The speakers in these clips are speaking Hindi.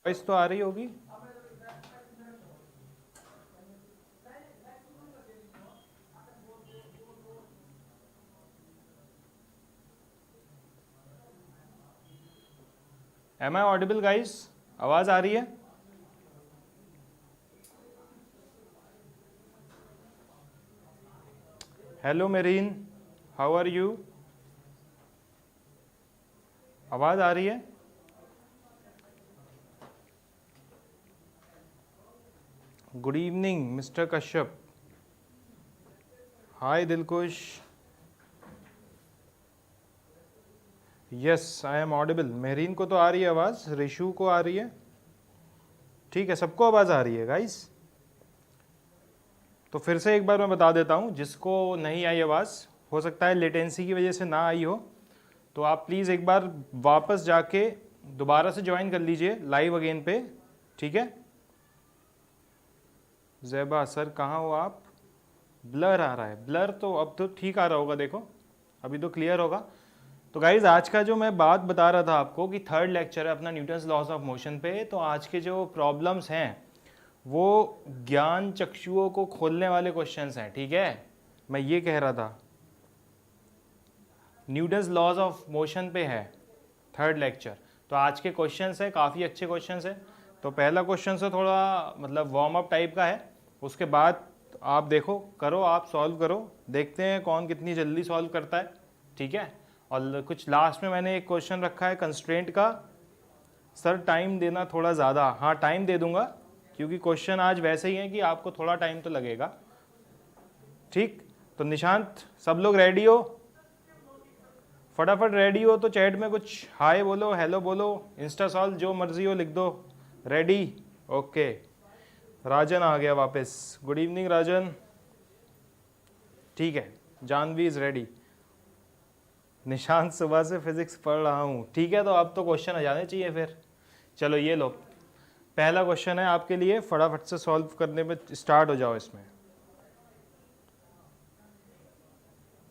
वॉइस तो आ रही होगी। Am I audible guys? आवाज आ रही है? Hello Mehreen, how are you? आवाज आ रही है? Good evening mister Kashyap. Hi Dilkhush. Yes I am audible. Mehreen को तो आ रही है आवाज़, रिशु को आ रही है, ठीक है, सबको आवाज़ आ रही है गाइस। तो फिर से एक बार मैं बता देता हूँ, जिसको नहीं आई आवाज़, हो सकता है लेटेंसी की वजह से ना आई हो, तो आप प्लीज़ एक बार वापस जाके दोबारा से ज्वाइन कर लीजिए लाइव अगेन पे, ठीक है। जैबा सर कहाँ हो आप? ब्लर आ रहा है। ब्लर तो अब तो ठीक आ रहा होगा, देखो अभी तो क्लियर होगा। तो गाइज आज का जो मैं बात बता रहा था आपको कि थर्ड लेक्चर है अपना न्यूटन्स लॉज ऑफ मोशन पे, तो आज के जो प्रॉब्लम्स हैं वो ज्ञान चक्षुओं को खोलने वाले क्वेश्चंस हैं, ठीक है। मैं ये कह रहा था न्यूटन्स लॉज ऑफ मोशन पे है थर्ड लेक्चर। तो आज के क्वेश्चंस है काफ़ी अच्छे क्वेश्चंस है। तो पहला क्वेश्चन से थोड़ा मतलब वार्म अप टाइप का है, उसके बाद आप देखो, करो, आप सॉल्व करो, देखते हैं कौन कितनी जल्दी सॉल्व करता है, ठीक है। और कुछ लास्ट में मैंने एक क्वेश्चन रखा है कंस्ट्रेंट का, सर टाइम देना थोड़ा ज़्यादा। हाँ टाइम दे दूंगा, क्योंकि क्वेश्चन आज वैसे ही है कि आपको थोड़ा टाइम तो लगेगा, ठीक। तो निशांत सब लोग रेडी हो? फटाफट रेडी हो तो चैट में कुछ हाय बोलो, हेलो बोलो, इंस्टा सॉल्व जो मर्जी हो लिख दो। रेडी? ओके। राजन आ गया वापस, गुड इवनिंग राजन, ठीक है। Janvi is ready. निशांत सुबह से फिजिक्स पढ़ रहा हूँ, ठीक है। तो अब तो क्वेश्चन आ जाने चाहिए फिर। चलो ये लो, पहला क्वेश्चन है आपके लिए, फटाफट से सॉल्व करने में स्टार्ट हो जाओ इसमें,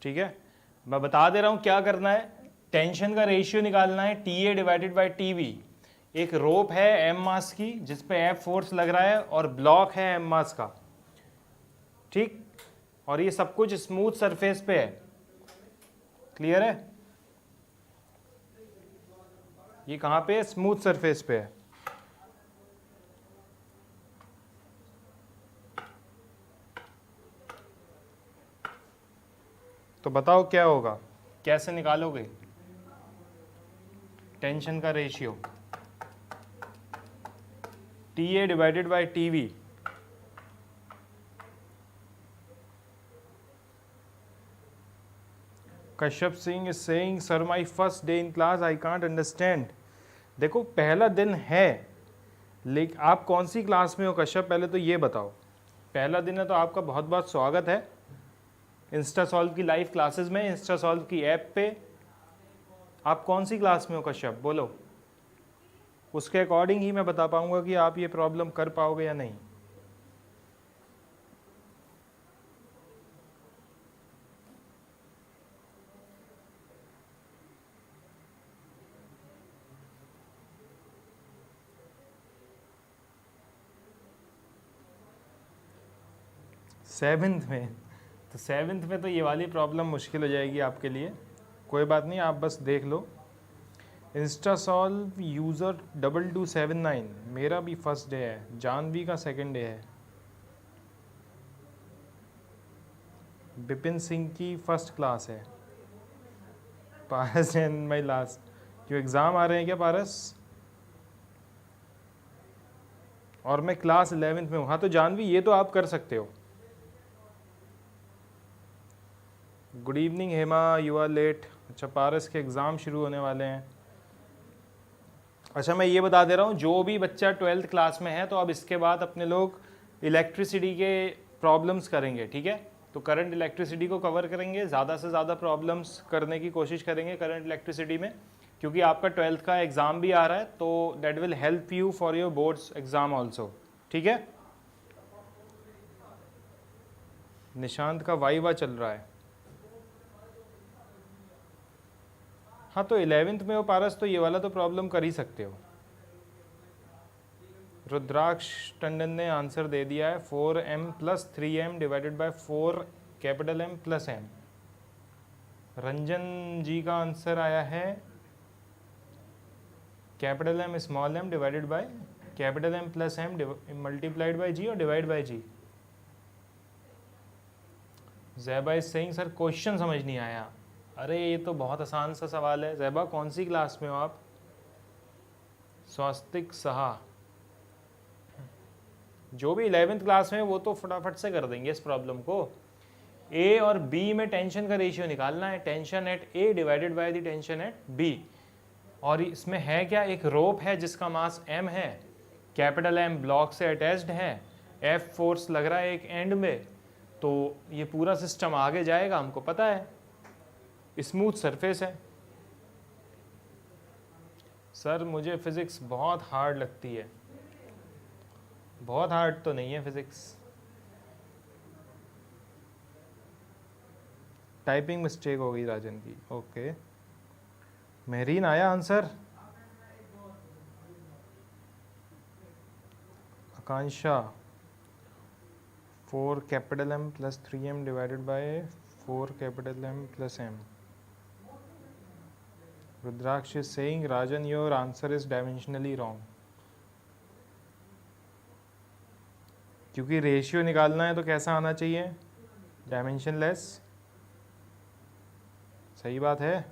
ठीक है। मैं बता दे रहा हूँ क्या करना है। टेंशन का रेशियो निकालना है, T A divided by T V. एक रोप है एम मास की जिसपे एफ फोर्स लग रहा है और ब्लॉक है एम मास का, ठीक। और ये सब कुछ स्मूथ सरफेस पे है, क्लियर है? ये कहाँ पे है? स्मूथ सरफेस पे है। तो बताओ क्या होगा, कैसे निकालोगे टेंशन का ratio? T A divided by T V. Kashyap Singh is saying sir my first day in class I can't understand. देखो पहला दिन है, लेकिन आप कौन सी क्लास में हो कश्यप, पहले तो ये बताओ। पहला दिन है तो आपका बहुत बहुत स्वागत है इंस्टा सॉल्व की लाइव क्लासेस में, इंस्टा सॉल्व की ऐप पे। आप कौन सी क्लास में हो कश्यप, बोलो, उसके अकॉर्डिंग ही मैं बता पाऊंगा कि आप ये प्रॉब्लम कर पाओगे या नहीं। सेवेंथ में? तो सेवेंथ में तो ये वाली प्रॉब्लम मुश्किल हो जाएगी आपके लिए, कोई बात नहीं, आप बस देख लो। इंस्टा सॉल्व यूज़र 2279, मेरा भी फर्स्ट डे है, जानवी का सेकंड डे है, बिपिन सिंह की फर्स्ट क्लास है, पारस एंड माई लास्ट। क्यों एग्ज़ाम आ रहे हैं क्या पारस? और मैं क्लास 11th में हूँ। हाँ तो जानवी ये तो आप कर सकते हो। Good evening Hema, you are late. अच्छा पारस के एग्ज़ाम शुरू होने वाले हैं। अच्छा मैं ये बता दे रहा हूँ, जो भी बच्चा 12th क्लास में है तो अब इसके बाद अपने लोग इलेक्ट्रिसिटी के प्रॉब्लम्स करेंगे, ठीक है। तो करंट इलेक्ट्रिसिटी को कवर करेंगे, ज़्यादा से ज़्यादा प्रॉब्लम्स करने की कोशिश करेंगे करंट इलेक्ट्रिसिटी में, क्योंकि आपका 12th का एग्ज़ाम भी आ रहा है, तो that will help you for your boards exam also, ठीक है। निशांत का वाइवा चल रहा है। हाँ तो 11th में हो पारस, तो ये वाला तो प्रॉब्लम कर ही सकते हो। रुद्राक्ष टंडन ने आंसर दे दिया है 4m + 3m divided by 4 capital M + m। Ranjan ji का आंसर आया है capital M small m divided by capital M + m multiplied by g और divide by g। Zaiba is saying sir question समझ नहीं आया। अरे ये तो बहुत आसान सा सवाल है। ज़ैबा कौन सी क्लास में हो आप? स्वास्तिक सहा, जो भी 11th क्लास में वो तो फटाफट से कर देंगे इस प्रॉब्लम को। ए और बी में टेंशन का रेशियो निकालना है, tension at A divided by the tension at B. और इसमें है क्या, एक रोप है जिसका मास m है, कैपिटल M ब्लॉक से अटैच्ड है, F फोर्स लग रहा है एक एंड में, तो ये पूरा सिस्टम आगे जाएगा, हमको पता है, स्मूथ सरफेस है। सर मुझे फिजिक्स बहुत हार्ड लगती है। बहुत हार्ड तो नहीं है फिजिक्स। टाइपिंग मिस्टेक हो गई राजन की। ओके, मेहरीन आया answer. Akanksha 4 capital M + 3m divided by 4 capital M + m। Rudraksh is saying Rajan your answer is dimensionally wrong। क्योंकि रेशियो निकालना है तो कैसा आना चाहिए, डायमेंशनलेस। सही बात है।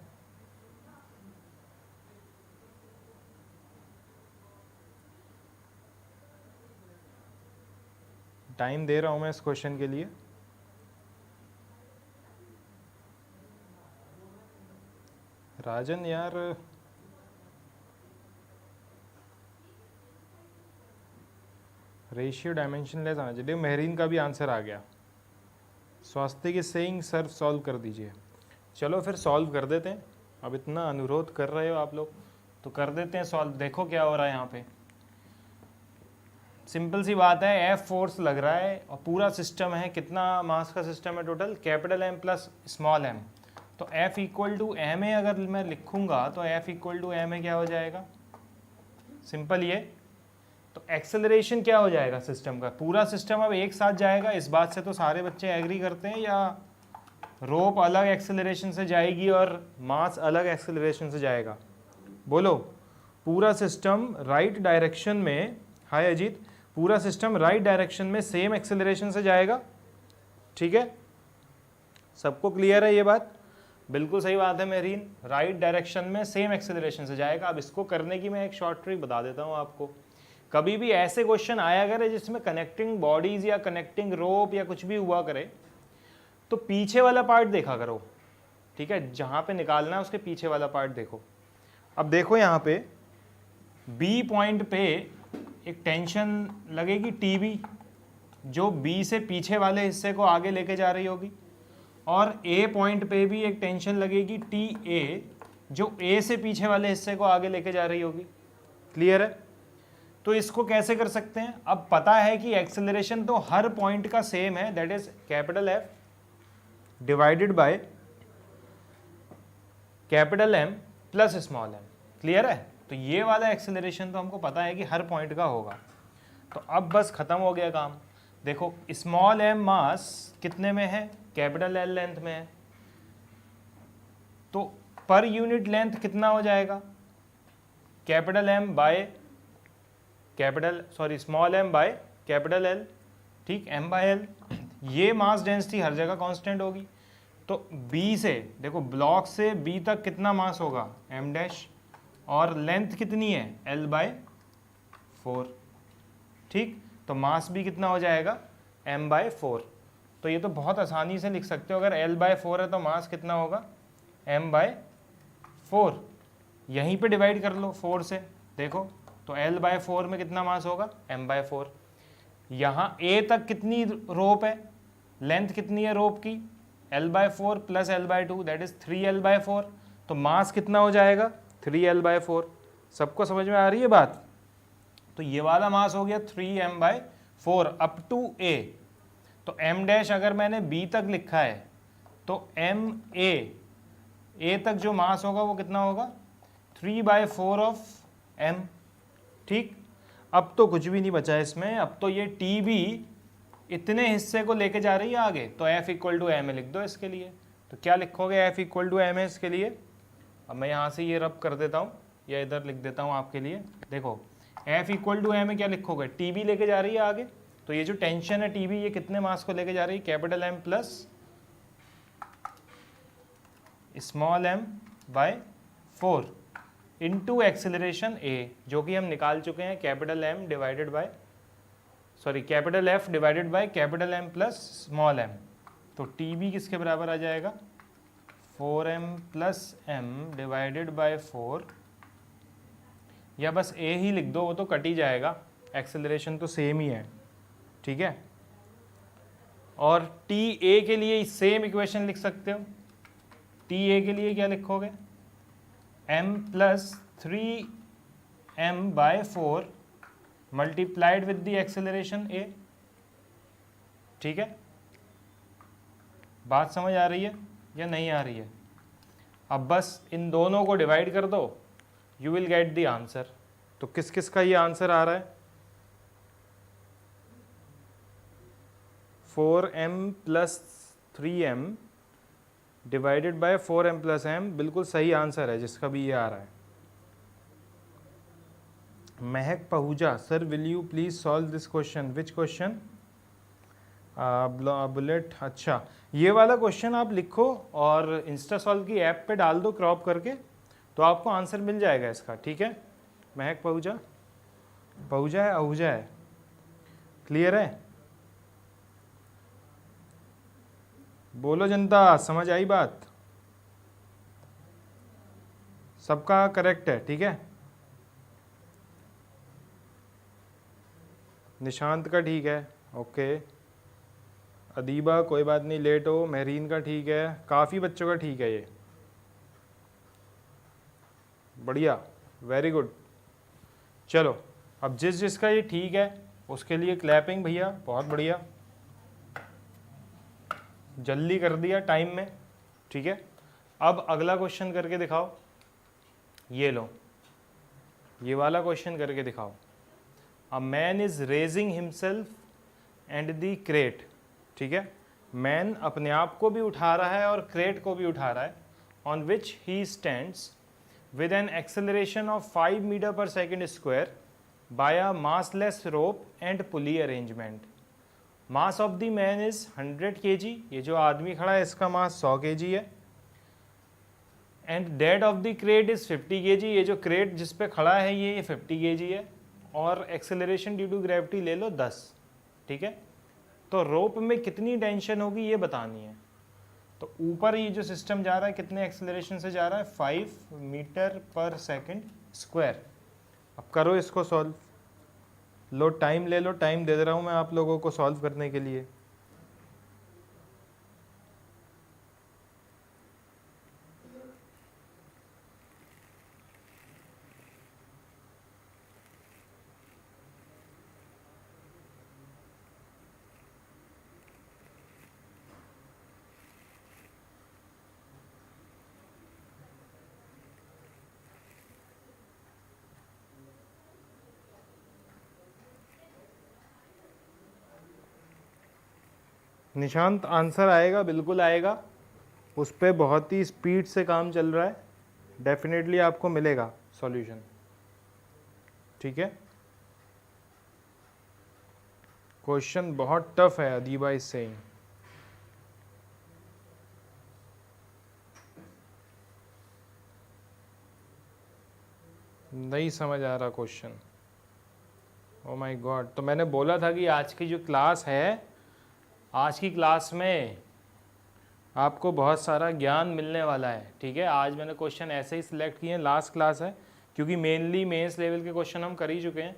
टाइम दे रहा हूं मैं इस क्वेश्चन के लिए। राजन यार रेशियो डायमेंशनलेस आना चाहिए। मेहरीन का भी आंसर आ गया। स्वास्तिक इज सेइंग सर सॉल्व कर दीजिए। चलो फिर सॉल्व कर देते हैं। अब इतना अनुरोध कर रहे हो आप लोग तो कर देते हैं सॉल्व। देखो क्या हो रहा है यहाँ पे। सिंपल सी बात है, F फोर्स लग रहा है और पूरा सिस्टम है, कितना मास का सिस्टम है total, capital M + small m। तो F = ma अगर मैं लिखूंगा तो F = ma क्या हो जाएगा, सिंपल ये। तो एक्सेलरेशन क्या हो जाएगा सिस्टम का, पूरा सिस्टम अब एक साथ जाएगा। इस बात से तो सारे बच्चे एग्री करते हैं, या रोप अलग एक्सेलरेशन से जाएगी और मास अलग एक्सेलरेशन से जाएगा? बोलो। पूरा सिस्टम राइट डायरेक्शन में, हाय अजीत, पूरा सिस्टम राइट डायरेक्शन में सेम एक्सेलरेशन से जाएगा। ठीक है, सबको क्लियर है ये बात? बिल्कुल सही बात है मेरीन, राइट डायरेक्शन में सेम एक्सेलरेशन से जाएगा। अब इसको करने की मैं एक शॉर्ट ट्रिक बता देता हूँ आपको। कभी भी ऐसे क्वेश्चन आया करे जिसमें कनेक्टिंग बॉडीज या कनेक्टिंग रोप या कुछ भी हुआ करे, तो पीछे वाला पार्ट देखा करो। ठीक है, जहां पे निकालना है उसके पीछे वाला पार्ट देखो। अब देखो यहाँ पे बी पॉइंट पे एक टेंशन लगेगी टीबी, जो बी से पीछे वाले हिस्से को आगे लेके जा रही होगी, और ए पॉइंट पे भी एक टेंशन लगेगी टी ए, जो ए से पीछे वाले हिस्से को आगे लेके जा रही होगी। क्लियर है? तो इसको कैसे कर सकते हैं? अब पता है कि एक्सेलरेशन तो हर पॉइंट का सेम है, that is capital F divided by capital M + small m। Clear है? तो ये वाला एक्सेलरेशन तो हमको पता है कि हर पॉइंट का होगा। तो अब बस खत्म हो गया काम। देखो स्मॉल m मास कितने में है, कैपिटल L लेंथ में है, तो पर यूनिट लेंथ कितना हो जाएगा, capital M by small m by capital L। ठीक, m बाय L। ये मास डेंसिटी हर जगह कांस्टेंट होगी। तो B से देखो, ब्लॉक से B तक कितना मास होगा, m', और लेंथ कितनी है, L/4। ठीक, तो मास भी कितना हो जाएगा, m/4। तो ये तो बहुत आसानी से लिख सकते हो, अगर L/4 है तो मास कितना होगा, m/4। यहीं पे डिवाइड कर लो 4 से, देखो तो L/4 में कितना मास होगा, m/4। यहाँ A तक कितनी रोप है, लेंथ कितनी है रोप की, L/4 + L/2 that is 3L/4। तो मास कितना हो जाएगा, 3L/4। सबको समझ में आ रही है बात? तो ये वाला मास हो गया 3m/4 अप टू A। तो m' अगर मैंने B तक लिखा है तो A तक जो मास होगा वो कितना होगा, 3/4 ऑफ m। ठीक, अब तो कुछ भी नहीं बचा है इसमें, अब तो ये टी भी इतने हिस्से को लेके जा रही है आगे, तो एफ इक्वल टू एम लिख दो इसके लिए। तो क्या लिखोगे, एफ इक्वल टू एम है इसके लिए। अब मैं यहाँ से ये रब कर देता हूँ या इधर लिख देता हूँ आपके लिए। देखो एफ इक्वल टू एम में क्या लिखोगे, टी बी लेके जा रही है आगे, तो ये जो टेंशन है टी बी, ये कितने मास को लेके जा रही है, capital M plus small M by 4 into acceleration A, जो कि हम निकाल चुके हैं capital M divided by capital F divided by capital M plus small M. तो टी बी किसके बराबर आ जाएगा, 4m plus M divided by 4, या बस ए ही लिख दो, वो तो कट ही जाएगा, एक्सेलरेशन तो सेम ही है, ठीक है। और टी ए के लिए सेम इक्वेशन लिख सकते हो। टी ए के लिए क्या लिखोगे, m plus 3m by 4 multiplied with the acceleration a, ठीक है। बात समझ आ रही है या नहीं आ रही है। अब बस इन दोनों को डिवाइड कर दो, you will get the answer. तो किस किस का ये आंसर आ रहा है, 4m plus 3m divided bye 4m plus m, बिल्कुल सही आंसर है जिसका भी ये आ रहा है। Mahak Pahuja, sir will you please solve this question, which question, bullet, अच्छा ये वाला क्वेश्चन आप लिखो और इंस्टा सॉल्व की ऐप पे डाल दो क्रॉप करके, तो आपको आंसर मिल जाएगा इसका, ठीक है। महक पहुजा, पहुजा है आहूजा है, क्लियर है, बोलो जनता, समझ आई बात, सबका करेक्ट है, ठीक है। निशांत का ठीक है, ओके। अदीबा कोई बात नहीं, लेट हो। महरीन का ठीक है, काफ़ी बच्चों का ठीक है, ये बढ़िया, वेरी गुड। चलो अब जिस जिसका ये ठीक है उसके लिए क्लैपिंग भैया, बहुत बढ़िया, जल्दी कर दिया टाइम में, ठीक है। अब अगला क्वेश्चन करके दिखाओ, ये लो, ये वाला क्वेश्चन करके दिखाओ। A man is raising himself and the crate, ठीक है। मैन अपने आप को भी उठा रहा है और क्रेट को भी उठा रहा है, on which he stands with an acceleration of 5 metre per second square by a massless rope and pulley arrangement. Mass of the man is 100 kg, ये जो आदमी खड़ा है इसका मास 100 kg है, and dead of the crate is 50 kg, ये जो क्रेट जिस पे खड़ा है ये 50 kg है, और एक्सेलरेशन ड्यू टू ग्रेविटी ले लो 10, ठीक है। तो रोप में कितनी टेंशन होगी ये बतानी है। तो ऊपर ये जो सिस्टम जा रहा है कितने एक्सेलरेशन से जा रहा है, 5 मीटर पर सेकेंड स्क्वायर। अब करो इसको सॉल्व, लो टाइम ले लो, टाइम दे रहा हूँ मैं आप लोगों को सॉल्व करने के लिए। निशांत आंसर आएगा, बिल्कुल आएगा, उस पर बहुत ही स्पीड से काम चल रहा है, डेफिनेटली आपको मिलेगा सॉल्यूशन, ठीक है। क्वेश्चन बहुत टफ है, अदीबा इज सेइंग। नहीं समझ आ रहा क्वेश्चन, ओ माय गॉड। तो मैंने बोला था कि आज की जो क्लास है, आज की क्लास में आपको बहुत सारा ज्ञान मिलने वाला है, ठीक है। आज मैंने क्वेश्चन ऐसे ही सिलेक्ट किए हैं, लास्ट क्लास है क्योंकि मेनली मेंस लेवल के क्वेश्चन हम कर ही चुके हैं।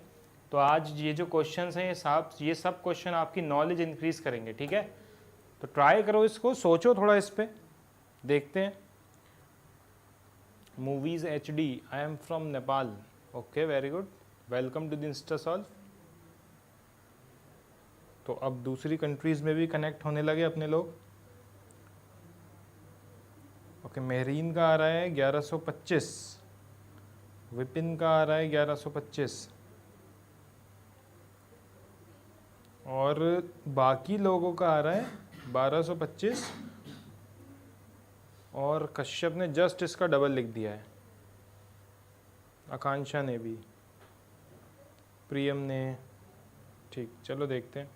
तो आज ये जो क्वेश्चंस हैं ये सब क्वेश्चन आपकी नॉलेज इंक्रीज करेंगे, ठीक है। तो ट्राई करो इसको, सोचो थोड़ा इस पर, देखते हैं। Movies HD, I am from Nepal, okay very good, welcome to the Insta Solve. तो अब दूसरी कंट्रीज़ में भी कनेक्ट होने लगे अपने लोग, ओके। महरीन का आ रहा है 1125, विपिन का आ रहा है 1125, और बाकी लोगों का आ रहा है 1225 और कश्यप ने जस्ट इसका डबल लिख दिया है, आकांक्षा ने भी, प्रियम ने। ठीक, चलो देखते हैं।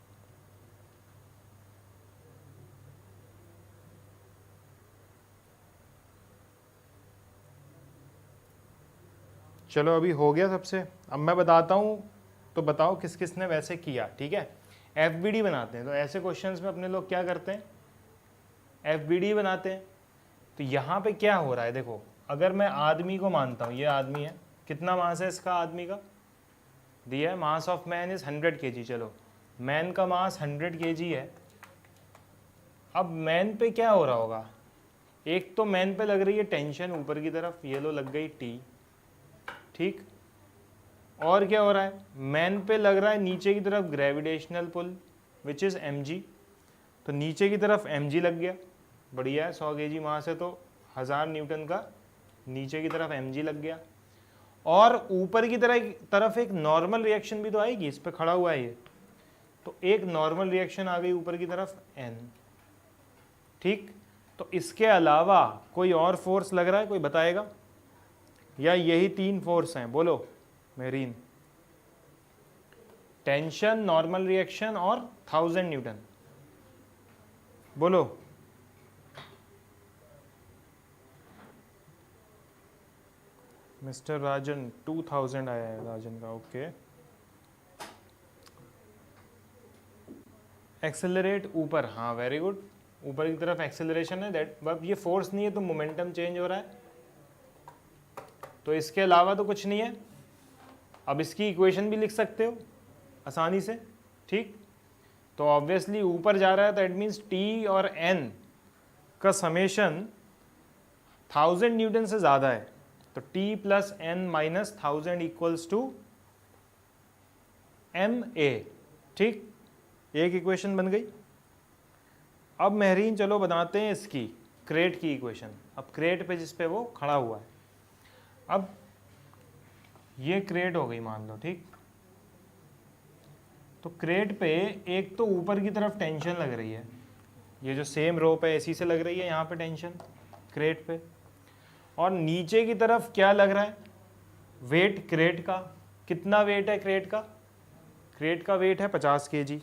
चलो अभी हो गया सबसे। अब मैं बताता हूँ तो बताओ किस किस ने वैसे किया। ठीक है, FBD बनाते हैं। तो ऐसे क्वेश्चंस में अपने लोग क्या करते हैं, FBD बनाते हैं। तो यहाँ पे क्या हो रहा है देखो, अगर मैं आदमी को मानता हूँ, ये आदमी है, कितना मास है इसका, आदमी का दिया है, mass of man is 100 kg। चलो मैन का मास 100 kg है। अब मैन पे क्या हो रहा होगा, एक तो मैन पे लग रही है टेंशन ऊपर की तरफ, ये लो लग गई T। ठीक, और क्या हो रहा है, मैन पे लग रहा है नीचे की तरफ gravitational pull which is mg। तो नीचे की तरफ mg लग गया, बढ़िया है, 100 kg मास है तो 1000 न्यूटन का नीचे की तरफ mg लग गया। और ऊपर की तरफ एक नॉर्मल रिएक्शन भी तो आएगी, इस पे खड़ा हुआ है ये, तो एक नॉर्मल रिएक्शन आ गई ऊपर की तरफ n। ठीक, तो इसके अलावा कोई और फोर्स लग रहा है, कोई बताएगा, या यही 3 फोर्स हैं, बोलो मेरीन, टेंशन, नॉर्मल रिएक्शन और 1000 न्यूटन, बोलो। मिस्टर राजन 2000 आया है राजन का, ओके। एक्सेलरेट ऊपर, हाँ वेरी गुड, ऊपर की तरफ एक्सेलरेशन है, दैट, अब ये फोर्स नहीं है तो मोमेंटम चेंज हो रहा है, तो इसके अलावा तो कुछ नहीं है। अब इसकी इक्वेशन भी लिख सकते हो आसानी से। ठीक, तो ऑब्वियसली ऊपर जा रहा है तो इट मीन्स T और N का समेशन 1000 न्यूटन से ज़्यादा है, तो T plus N minus 1000 equals to MA। ठीक, एक इक्वेशन बन गई। अब महरीन चलो बनाते हैं इसकी क्रेट की इक्वेशन। अब क्रेट पे जिस पे वो खड़ा हुआ है, अब ये क्रेट हो गई मान लो। ठीक, तो क्रेट पे एक तो ऊपर की तरफ टेंशन लग रही है, ये जो सेम रोप है इसी से लग रही है यहाँ पे टेंशन क्रेट पे, और नीचे की तरफ क्या लग रहा है, वेट क्रेट का। कितना वेट है क्रेट का, क्रेट का वेट है 50 kg,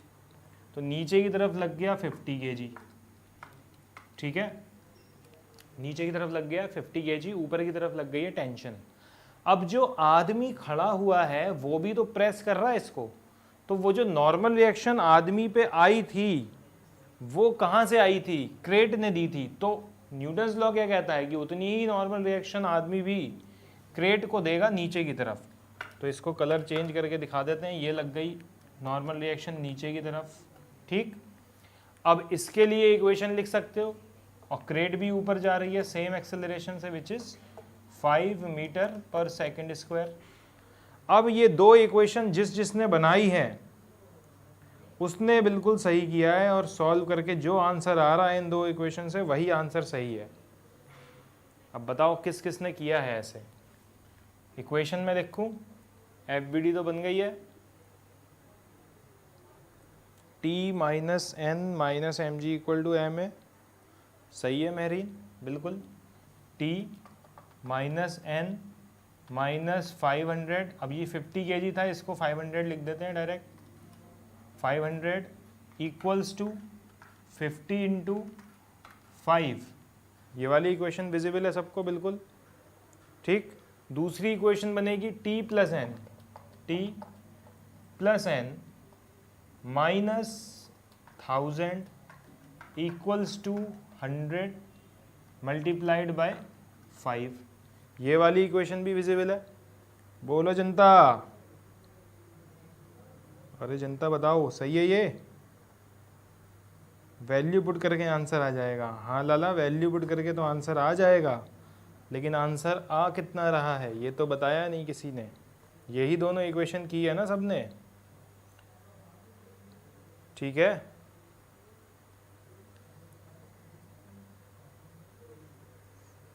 तो नीचे की तरफ लग गया 50 kg। ठीक है, नीचे की तरफ लग गया 50 kg, ऊपर की तरफ लग गई है टेंशन। अब जो आदमी खड़ा हुआ है वो भी तो प्रेस कर रहा है इसको, तो वो जो नॉर्मल रिएक्शन आदमी पे आई थी वो कहाँ से आई थी, क्रेट ने दी थी। तो न्यूटन्स लॉ क्या कहता है कि उतनी ही नॉर्मल रिएक्शन आदमी भी क्रेट को देगा नीचे की तरफ। तो इसको कलर चेंज करके दिखा देते हैं, ये लग गई नॉर्मल रिएक्शन नीचे की तरफ। ठीक, अब इसके लिए इक्वेशन लिख सकते हो, और क्रेट भी ऊपर जा रही है सेम एक्सेलरेशन से which is 5 metre per second square. अब ये दो इक्वेशन जिसने बनाई है उसने बिल्कुल सही किया है, और सॉल्व करके जो आंसर आ रहा है इन दो इक्वेशन से वही आंसर सही है। अब बताओ किस किस ने किया है ऐसे। इक्वेशन में देखूं, FBD तो बन गई है, T minus N minus mg equal to MA, सही है महरीन, बिल्कुल। T माइनस N माइनस 500, अब ये 50 kg था, इसको 500 लिख देते हैं डायरेक्ट, 500 इक्वल्स टू 50 इंटू 5। ये वाली इक्वेशन विजिबल है सबको, बिल्कुल ठीक। दूसरी इक्वेशन बनेगी T plus N minus 1000 equals to 100 multiplied by 5। ये वाली इक्वेशन भी विजिबल है, बोलो जनता, अरे जनता बताओ सही है ये, वैल्यू पुट करके आंसर आ जाएगा। हाँ लाला, वैल्यू पुट करके तो आंसर आ जाएगा, लेकिन आंसर आ कितना रहा है ये तो बताया नहीं किसी ने। यही दोनों इक्वेशन की है ना सबने, ठीक है।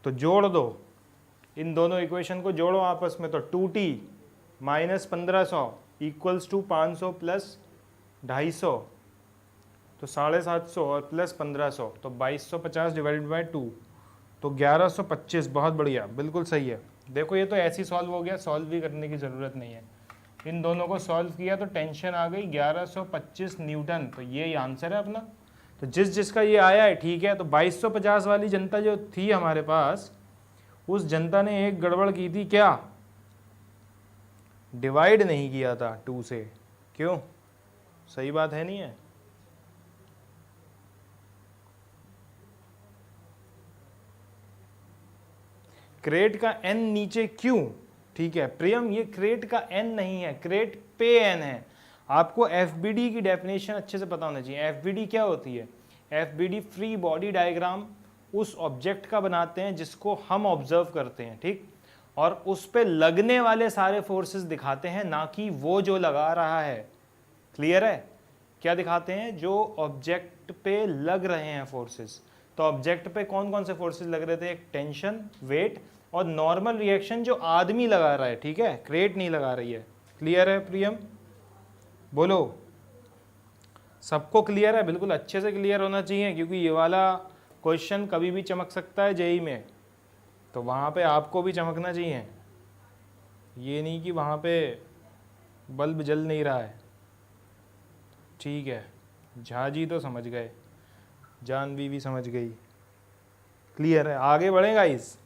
तो जोड़ दो, इन दोनों इक्वेशन को जोड़ो आपस में, तो 2t minus 1500 equals to 500 plus 250, तो 750 और प्लस 1500, तो 2250 डिवाइडेड बाई 2, तो 1125। बहुत बढ़िया, बिल्कुल सही है। देखो ये तो ऐसे ही सॉल्व हो गया, सॉल्व भी करने की ज़रूरत नहीं है। इन दोनों को सॉल्व किया तो टेंशन आ गई, 1125 न्यूटन, तो ये आंसर है अपना। तो जिस जिसका ये आया है ठीक है। तो 2250 वाली जनता जो थी हमारे पास, उस जनता ने एक गड़बड़ की थी, क्या? डिवाइड नहीं किया था 2 से। क्यों? सही बात है नहीं है? क्रेट का एन नीचे क्यों? ठीक है प्रियम, ये क्रेट का एन नहीं है, क्रेट पे एन है। आपको एफबीडी की डेफिनेशन अच्छे से पता होना चाहिए। एफबीडी क्या होती है? एफबीडी फ्री बॉडी डायग्राम उस ऑब्जेक्ट का बनाते हैं जिसको हम ऑब्जर्व करते हैं, ठीक, और उस पे लगने वाले सारे फोर्सेस दिखाते हैं, ना कि वो जो लगा रहा है। क्लियर है? क्या दिखाते हैं? जो ऑब्जेक्ट पे लग रहे हैं फोर्सेस। तो ऑब्जेक्ट पे कौन कौन से फोर्सेस लग रहे थे? एक टेंशन, वेट और नॉर्मल रिएक्शन जो आदमी लगा रहा है, ठीक है, क्रेट नहीं लगा रही है। क्लियर है प्रियम? बोलो, सबको क्लियर है? बिल्कुल अच्छे से क्लियर होना चाहिए, क्योंकि ये वाला क्वेश्चन कभी भी चमक सकता है जेई में, तो वहाँ पे आपको भी चमकना चाहिए। ये नहीं कि वहाँ पे बल्ब जल नहीं रहा है। ठीक है, झा जी तो समझ गए, जानवी भी समझ गई। क्लियर है? आगे बढ़ेगा इस,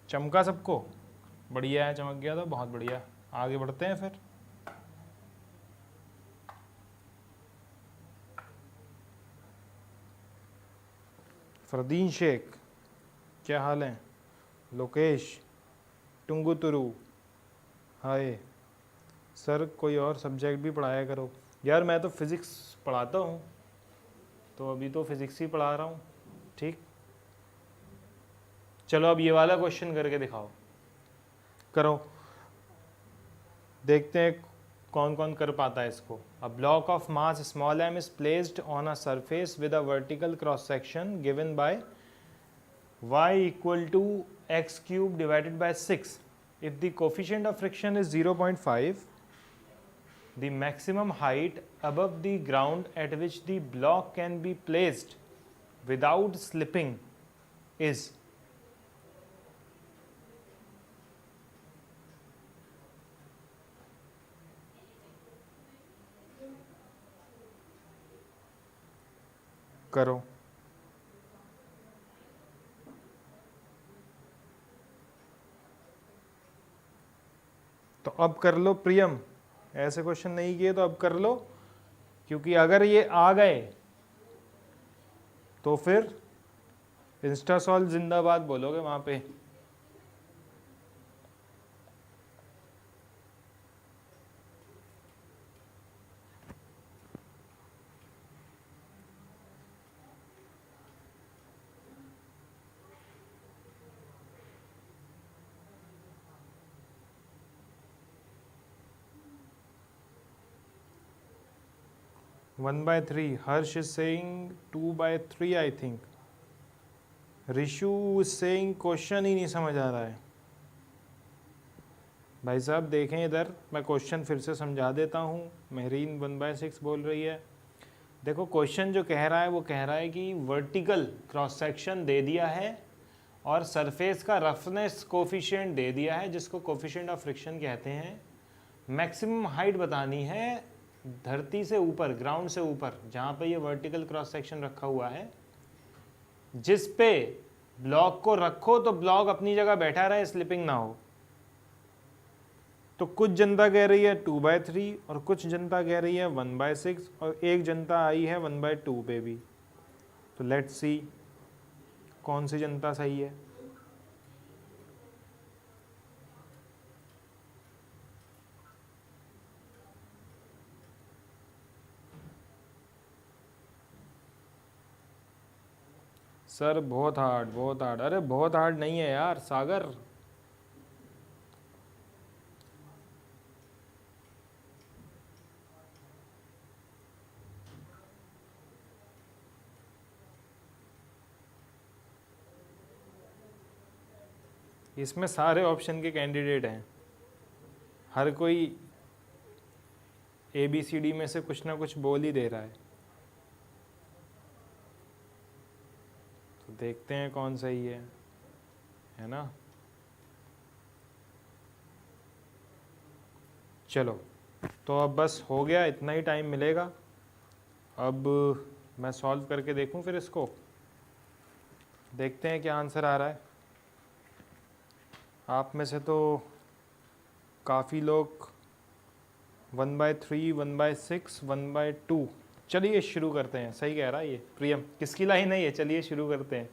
चमका सबको? बढ़िया है, चमक गया तो बहुत बढ़िया। आगे बढ़ते हैं फिर। फरदीन शेख, क्या हाल है? लोकेश, टुंगुतुरु, हाय सर, कोई और सब्जेक्ट भी पढ़ाया करो। यार मैं तो फिज़िक्स पढ़ाता हूँ, तो अभी तो फिज़िक्स ही पढ़ा रहा हूँ, ठीक। चलो अब ये वाला क्वेश्चन करके दिखाओ, करो, देखते हैं कौन कौन कर पाता है इसको। A block of mass small m is placed on a surface with a vertical cross section given by y equal to x cube divided by 6। If the coefficient of friction is 0.5, the maximum height above the ground at which the block can be placed without slipping is। करो, तो अब कर लो प्रियम, ऐसे क्वेश्चन नहीं किए तो अब कर लो, क्योंकि अगर ये आ गए तो फिर इंस्टा सॉल्व जिंदाबाद बोलोगे वहां पे। One by three, Harsh is saying 2/3 I think. Rishu is saying question ही नहीं समझ आ रहा है। भाई साहब देखें इधर, मैं क्वेश्चन फिर से समझा देता हूँ। महरीन 1/6 बोल रही है। देखो क्वेश्चन जो कह रहा है वो कह रहा है कि वर्टिकल क्रॉस सेक्शन दे दिया है और सरफेस का रफनेस कोफिशिएंट दे दिया है, जिसको कोफिशिएंट ऑफ फ्रिक्शन कहते हैं। मैक्सिमम हाइट बतानी है धरती से ऊपर, ग्राउंड से ऊपर, जहाँ पे ये वर्टिकल क्रॉस सेक्शन रखा हुआ है, जिस पे ब्लॉक को रखो तो ब्लॉक अपनी जगह बैठा रहे, स्लिपिंग ना हो। तो कुछ जनता कह रही है 2/3 और कुछ जनता कह रही है 1/6 और एक जनता आई है 1/2 पे भी। तो लेट्स सी कौन सी जनता सही है। सर बहुत हार्ड, बहुत हार्ड। अरे बहुत हार्ड नहीं है यार सागर, इसमें सारे ऑप्शन के कैंडिडेट हैं, हर कोई ABCD में से कुछ ना कुछ बोल ही दे रहा है, तो देखते हैं कौन सही है ना। चलो, तो अब बस हो गया, इतना ही टाइम मिलेगा। अब मैं सॉल्व करके देखूं, फिर इसको देखते हैं क्या आंसर आ रहा है। आप में से तो काफ़ी लोग 1/3, 1/6, 1/2। चलिए शुरू करते हैं। सही कह रहा है ये प्रियम, किसकी लाइन है ये? चलिए शुरू करते हैं।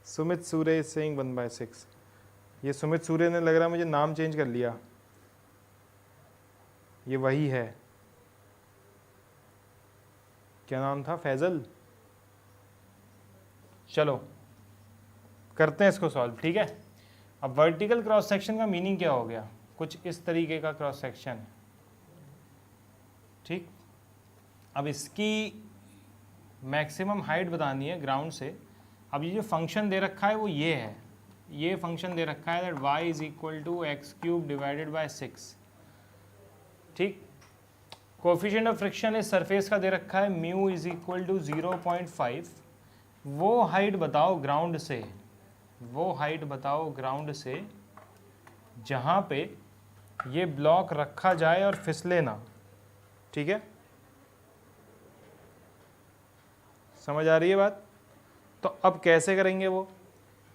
सुमित सूर्य सिंह 1/6। ये सुमित सूर्य ने लग रहा है मुझे नाम चेंज कर लिया, ये वही है। क्या नाम था? फैजल। चलो करते हैं इसको सॉल्व, ठीक है। अब वर्टिकल क्रॉस सेक्शन का मीनिंग क्या हो गया? कुछ इस तरीके का क्रॉस सेक्शन है, ठीक। अब इसकी मैक्सिमम हाइट बतानी है ग्राउंड से। अब ये जो फंक्शन दे रखा है वो ये है, ये फंक्शन दे रखा है that y is equal to x³ divided by 6, ठीक। कोफिशिएंट ऑफ फ्रिक्शन इस सरफेस का दे रखा है म्यू इज इक्वल टू 0.5। वो हाइट बताओ ग्राउंड से, वो हाइट बताओ ग्राउंड से जहाँ पे ये ब्लॉक रखा जाए और फिसले ना, ठीक है। समझ आ रही है बात? तो अब कैसे करेंगे वो?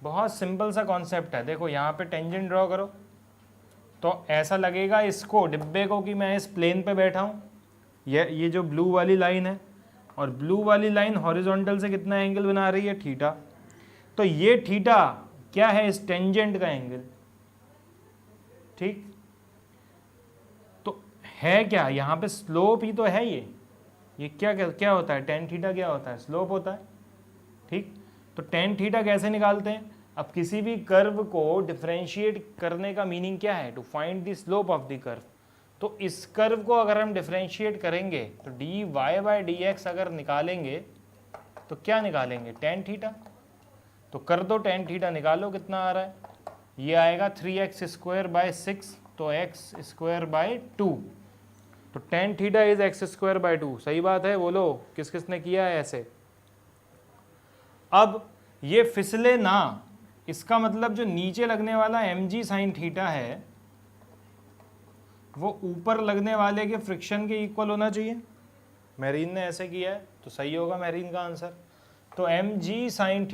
बहुत सिंपल सा कॉन्सेप्ट है। देखो यहाँ पे टेंजेंट ड्रॉ करो, तो ऐसा लगेगा इसको, डिब्बे को, कि मैं इस प्लेन पे बैठा हूँ। ये जो ब्लू वाली लाइन है, और ब्लू वाली लाइन हॉरिजॉन्टल से कितना एंगल बना रही है? थीटा। तो ये थीटा क्या है? इस टेंजेंट का एंगल, ठीक। तो है क्या यहाँ पे? स्लोप ही तो है ये क्या क्या होता है? टेन थीटा क्या होता है? स्लोप होता है, ठीक। तो टेन थीटा कैसे निकालते हैं? अब किसी भी कर्व को डिफरेंशिएट करने का मीनिंग क्या है? To find the slope of the curve. तो इस कर्व को अगर हम डिफरेंशिएट करेंगे तो dy/dx अगर निकालेंगे तो क्या निकालेंगे? Ten theta. तो कर दो, टेन थीटा निकालो, कितना आ रहा है? ये आएगा 3x²/6, तो x²/2। तो टेन थीटा इज x²/2। सही बात है, बोलो किस किस ने किया है ऐसे। अब ये फिसले ना, इसका मतलब जो नीचे लगने वाला mg sin थीटा है वो ऊपर लगने वाले के फ्रिक्शन के इक्वल होना चाहिए। मैरीन ने ऐसे किया है तो सही होगा मैरीन का आंसर। तो mg sin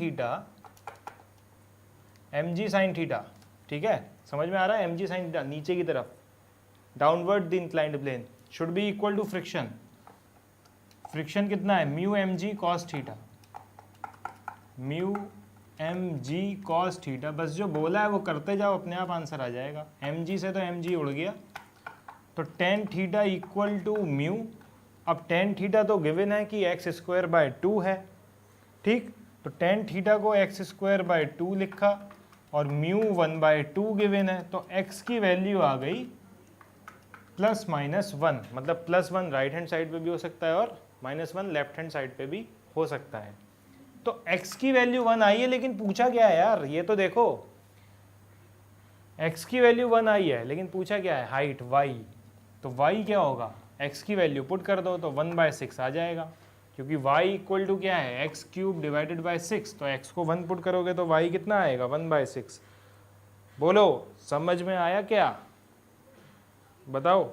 थीटा, ठीक है, समझ में आ रहा है? mg sin थीटा नीचे की तरफ, downward the inclined plane, should be equal to friction. Friction कितना है? Mu mg cos theta, mu mg cos theta. बस जो बोला है वो करते जाओ, अपने आप आंसर आ जाएगा। mg से तो mg उड़ गया, तो tan theta equal to mu. अब टेन थीटा तो गिवन है कि x²/2 है, ठीक। तो टेन थीटा को x²/2 लिखा और म्यू 1/2 गिवन है, तो x की वैल्यू आ गई +-1। मतलब +1 राइट हैंड साइड पे भी हो सकता है और -1 लेफ्ट हैंड साइड पे भी हो सकता है। तो x की वैल्यू 1 आई है, लेकिन पूछा क्या है यार? ये तो देखो, x की वैल्यू 1 आई है, लेकिन पूछा क्या है? Height y। तो y क्या होगा? x की वैल्यू पुट कर दो तो 1/6 आ जाएगा, क्योंकि y इक्वल टू क्या है? x³ divided by 6। तो x को 1 पुट करोगे तो y कितना आएगा? 1/6। बोलो समझ में आया क्या? बताओ।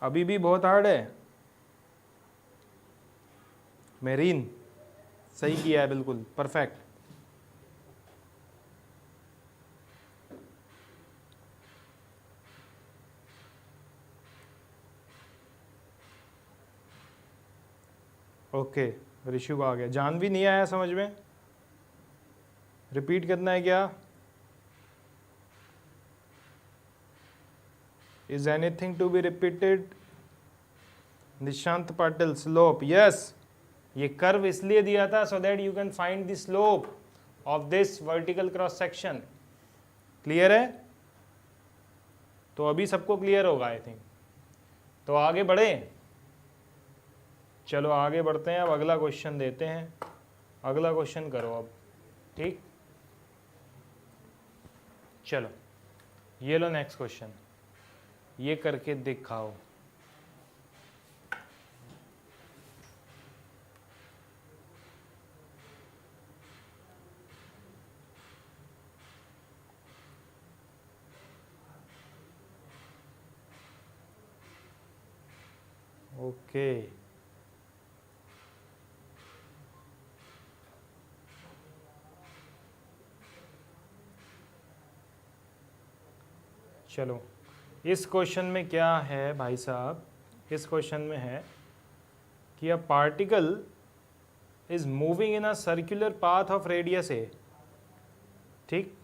अभी भी बहुत हार्ड है? मेरीन सही किया है, बिल्कुल परफेक्ट। ओके, ऋषु आ गया। जानवी नहीं आया समझ में? रिपीट करना है क्या? Is anything to be repeated? Nishant Patil, slope, yes. ये कर्व इसलिए दिया था so that you can find the slope of this vertical cross section. Clear है? तो अभी सबको क्लियर होगा आई थिंक। तो आगे बढ़े, चलो आगे बढ़ते हैं। अब अगला क्वेश्चन देते हैं, अगला क्वेश्चन करो अब, ठीक। चलो ये लो नेक्स्ट क्वेश्चन। ये करके दिखाओ। ओके, चलो इस क्वेश्चन में क्या है भाई साहब, इस क्वेश्चन में है कि a particle is moving in a circular path of radius a, ठीक,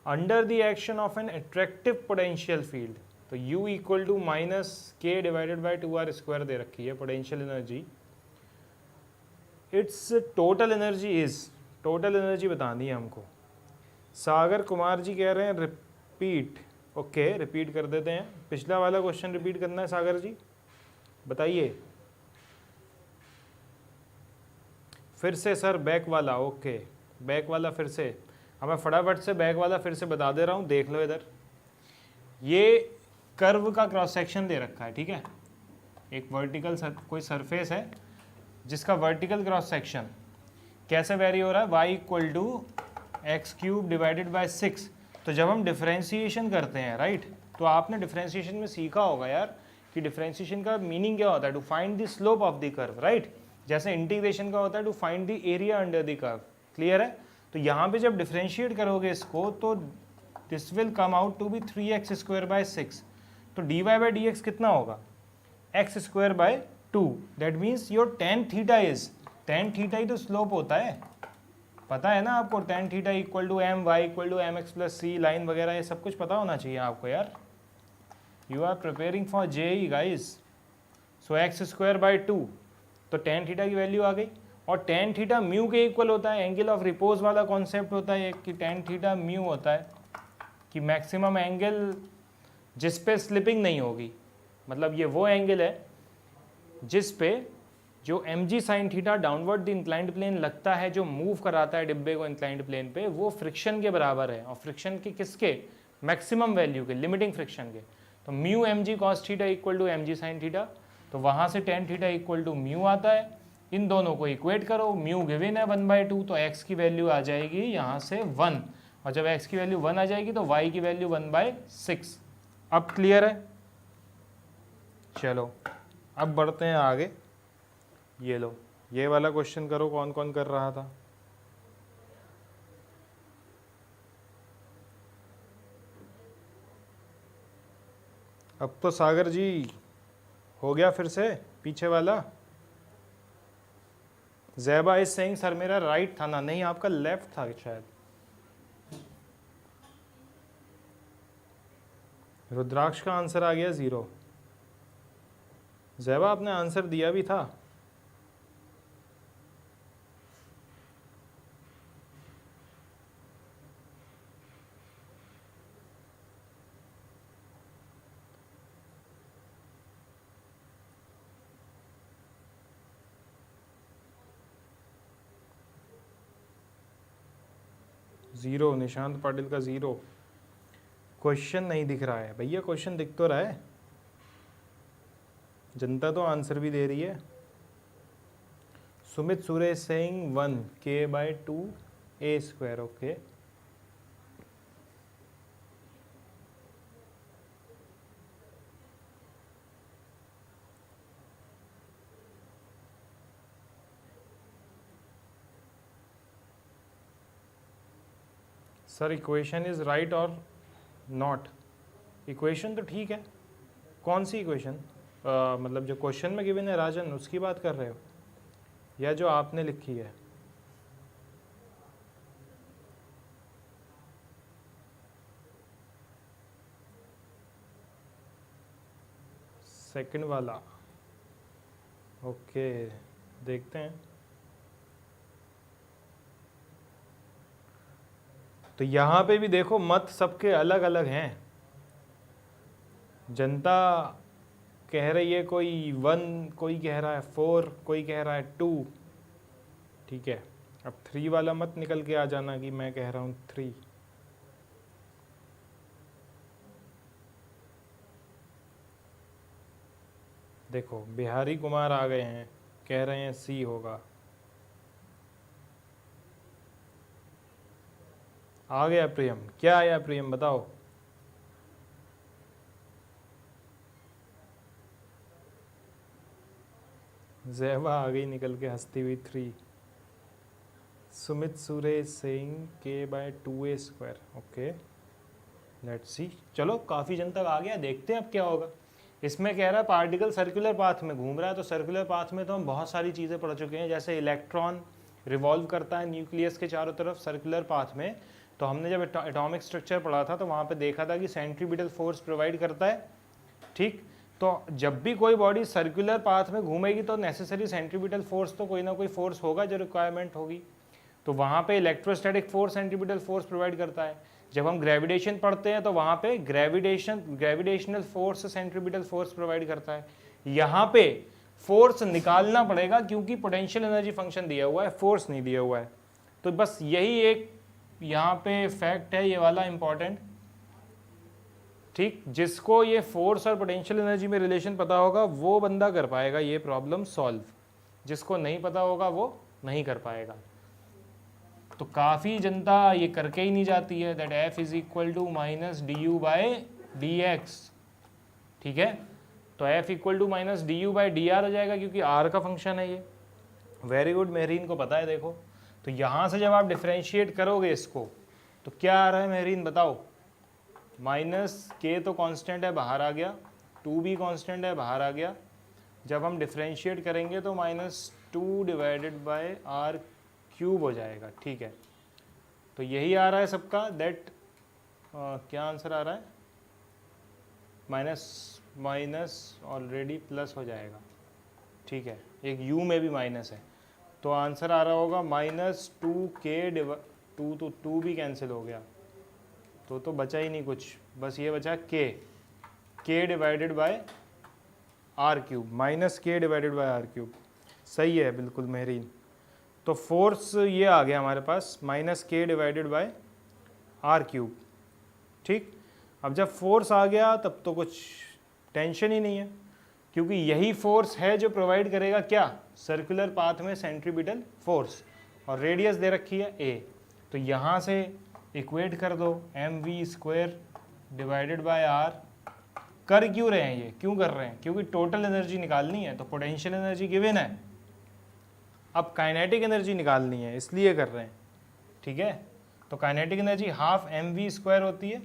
under the action of an attractive potential field. तो U equal to minus K divided by 2r square दे रखी है potential energy. It's total energy is, total energy बतानी है हमको। सागर कुमार जी कह रहे हैं रिपीट। ओके, रिपीट कर देते हैं। पिछला वाला क्वेश्चन रिपीट करना है सागर जी, बताइए फिर से। सर बैक वाला, ओके बैक वाला फिर से। अब मैं फटाफट से बैक वाला फिर से बता दे रहा हूँ, देख लो इधर। ये कर्व का क्रॉस सेक्शन दे रखा है, ठीक है। एक वर्टिकल कोई सरफेस है जिसका वर्टिकल क्रॉस सेक्शन कैसे वेरी हो रहा है, y equal to X cube divided by 6। तो जब हम डिफ्रेंशिएशन करते हैं, राइट, तो आपने डिफ्रेंशिएशन में सीखा होगा यार कि डिफ्रेंशिएशन का मीनिंग क्या होता है, to find the slope of the curve, right. जैसे इंटीग्रेशन का होता है to find the area under the curve, clear है। तो यहाँ पे जब डिफ्रेंशिएट करोगे इसको तो this will come out to be 3x square by 6। तो dy बाई डी एक्स कितना होगा, X square by 2। That means your tan theta is, tan theta ही तो स्लोप होता है, पता है ना आपको। Tan theta equal to M, Y equal to M X plus C, line वगैरह ये सब कुछ पता होना चाहिए आपको यार। You are preparing for JEE guys. So X square by 2, तो टेन थीटा की वैल्यू आ गई। और टेन थीटा म्यू के इक्वल होता है, एंगल ऑफ रिपोज वाला कॉन्सेप्ट होता है कि टेन थीटा म्यू होता है कि मैक्सिमम एंगल जिस पे स्लिपिंग नहीं होगी। मतलब ये वो एंगल है जिस पे जो M G sine theta downward the inclined plane लगता है, जो मूव कराता है डिब्बे को इंक्लाइंड प्लेन पे, वो फ्रिक्शन के बराबर है। और फ्रिक्शन के किसके, मैक्सिमम वैल्यू के, लिमिटिंग फ्रिक्शन के। तो mu M G cos theta equal to M G sine theta, तो वहाँ से tan theta equal to mu आता है। इन दोनों को इक्वेट करो, म्यू गिवन है 1/2, तो एक्स की वैल्यू आ जाएगी यहाँ से 1। और जब एक्स की वैल्यू 1 आ जाएगी तो वाई की वैल्यू 1/6। अब क्लियर है। चलो अब बढ़ते हैं आगे। ये लो, ये वाला क्वेश्चन करो, कौन कौन कर रहा था। अब तो सागर जी हो गया फिर से पीछे वाला। ज़ैबा इज सेइंग सर मेरा राइट था ना, नहीं आपका लेफ्ट था शायद। रुद्राक्ष का आंसर आ गया 0। ज़ैबा आपने आंसर दिया भी था। ज़ीरो, निशांत पाटिल का 0। क्वेश्चन नहीं दिख रहा है भैया, क्वेश्चन दिख तो रहा है, जनता तो आंसर भी दे रही है। Sumit Suresh saying 1 k/2 a square, okay. Sir equation is right और नॉट, इक्वेशन तो ठीक है। कौन सी इक्वेशन, मतलब जो क्वेश्चन में गिवन है राजन, उसकी बात कर रहे हो या जो आपने लिखी है। सेकंड वाला, ओके देखते हैं। तो यहाँ पे भी देखो मत सबके अलग अलग हैं। जनता कह रही है कोई 1, कोई कह रहा है 4, कोई कह रहा है 2, ठीक है। अब 3 वाला मत निकल के आ जाना कि मैं कह रहा हूँ 3। देखो बिहारी कुमार आ गए हैं, कह रहे हैं सी होगा। आ गया प्रियम, क्या आया प्रियम बताओ। जहवा आ गई निकल के हंसती हुई 3। Sumit Suresh Singh k/2a²। Okay let's see. चलो काफ़ी जन तक आ गया, देखते हैं अब क्या होगा। इसमें कह रहा है पार्टिकल सर्कुलर पाथ में घूम रहा है, तो सर्कुलर पाथ में तो हम बहुत सारी चीज़ें पढ़ चुके हैं, जैसे इलेक्ट्रॉन रिवॉल्व करता है न्यूक्लियस के चारों तरफ सर्कुलर पाथ में। तो हमने जब एटॉमिक स्ट्रक्चर पढ़ा था तो वहाँ पे देखा था कि सेंट्रीपिटल फोर्स प्रोवाइड करता है, ठीक। तो जब भी कोई बॉडी सर्कुलर पाथ में घूमेगी तो नेसेसरी सेंट्रीपिटल फोर्स तो कोई ना कोई फोर्स होगा जो रिक्वायरमेंट होगी। तो वहाँ पे electrostatic force centripetal force provide करता है। जब हम ग्रेविटेशन पढ़ते हैं तो वहाँ पे gravitational force centripetal force provide करता है। यहाँ पे फोर्स निकालना पड़ेगा क्योंकि पोटेंशियल एनर्जी फंक्शन दिया हुआ है, फोर्स नहीं दिया हुआ है। तो बस यही एक यहाँ पे फैक्ट है, ये वाला इंपॉर्टेंट, ठीक। जिसको ये फोर्स और पोटेंशियल एनर्जी में रिलेशन पता होगा वो बंदा कर पाएगा ये प्रॉब्लम सॉल्व, जिसको नहीं पता होगा वो नहीं कर पाएगा। तो काफ़ी जनता ये करके ही नहीं जाती है, that F is equal to minus du/dx, ठीक है। तो F equal to minus du/dr हो जाएगा क्योंकि r का फंक्शन है ये। वेरी गुड, मेहरीन को पता है। देखो तो यहाँ से जब आप डिफ्रेंशिएट करोगे इसको तो क्या आ रहा है मेहरीन बताओ। माइनस k तो कांस्टेंट है बाहर आ गया, 2 भी कांस्टेंट है बाहर आ गया। जब हम डिफ्रेंशिएट करेंगे तो -2 डिवाइडेड बाय r क्यूब हो जाएगा, ठीक है। तो यही आ रहा है सबका, दैट क्या आंसर आ रहा है, माइनस ऑलरेडी प्लस हो जाएगा, ठीक है। एक u में भी माइनस है तो आंसर आ रहा होगा -2k, 2 तो 2 भी कैंसिल हो गया तो बचा ही नहीं कुछ, बस ये बचा k divided by r cube, -k divided by r cube. सही है बिल्कुल मेहरीन। तो फोर्स ये आ गया हमारे पास -k divided by r cube, ठीक। अब जब फोर्स आ गया तब तो कुछ टेंशन ही नहीं है क्योंकि यही फोर्स है जो प्रोवाइड करेगा क्या, सर्कुलर पाथ में सेंट्रीपिटल फोर्स, और रेडियस दे रखी है a। तो यहाँ से इक्वेट कर दो mv² डिवाइडेड बाय r। कर क्यों रहे हैं ये, क्यों कर रहे हैं, क्योंकि टोटल एनर्जी निकालनी है, तो पोटेंशियल एनर्जी गिवन है, अब काइनेटिक एनर्जी निकालनी है इसलिए कर रहे हैं, ठीक है। तो काइनेटिक एनर्जी हाफ mv² होती है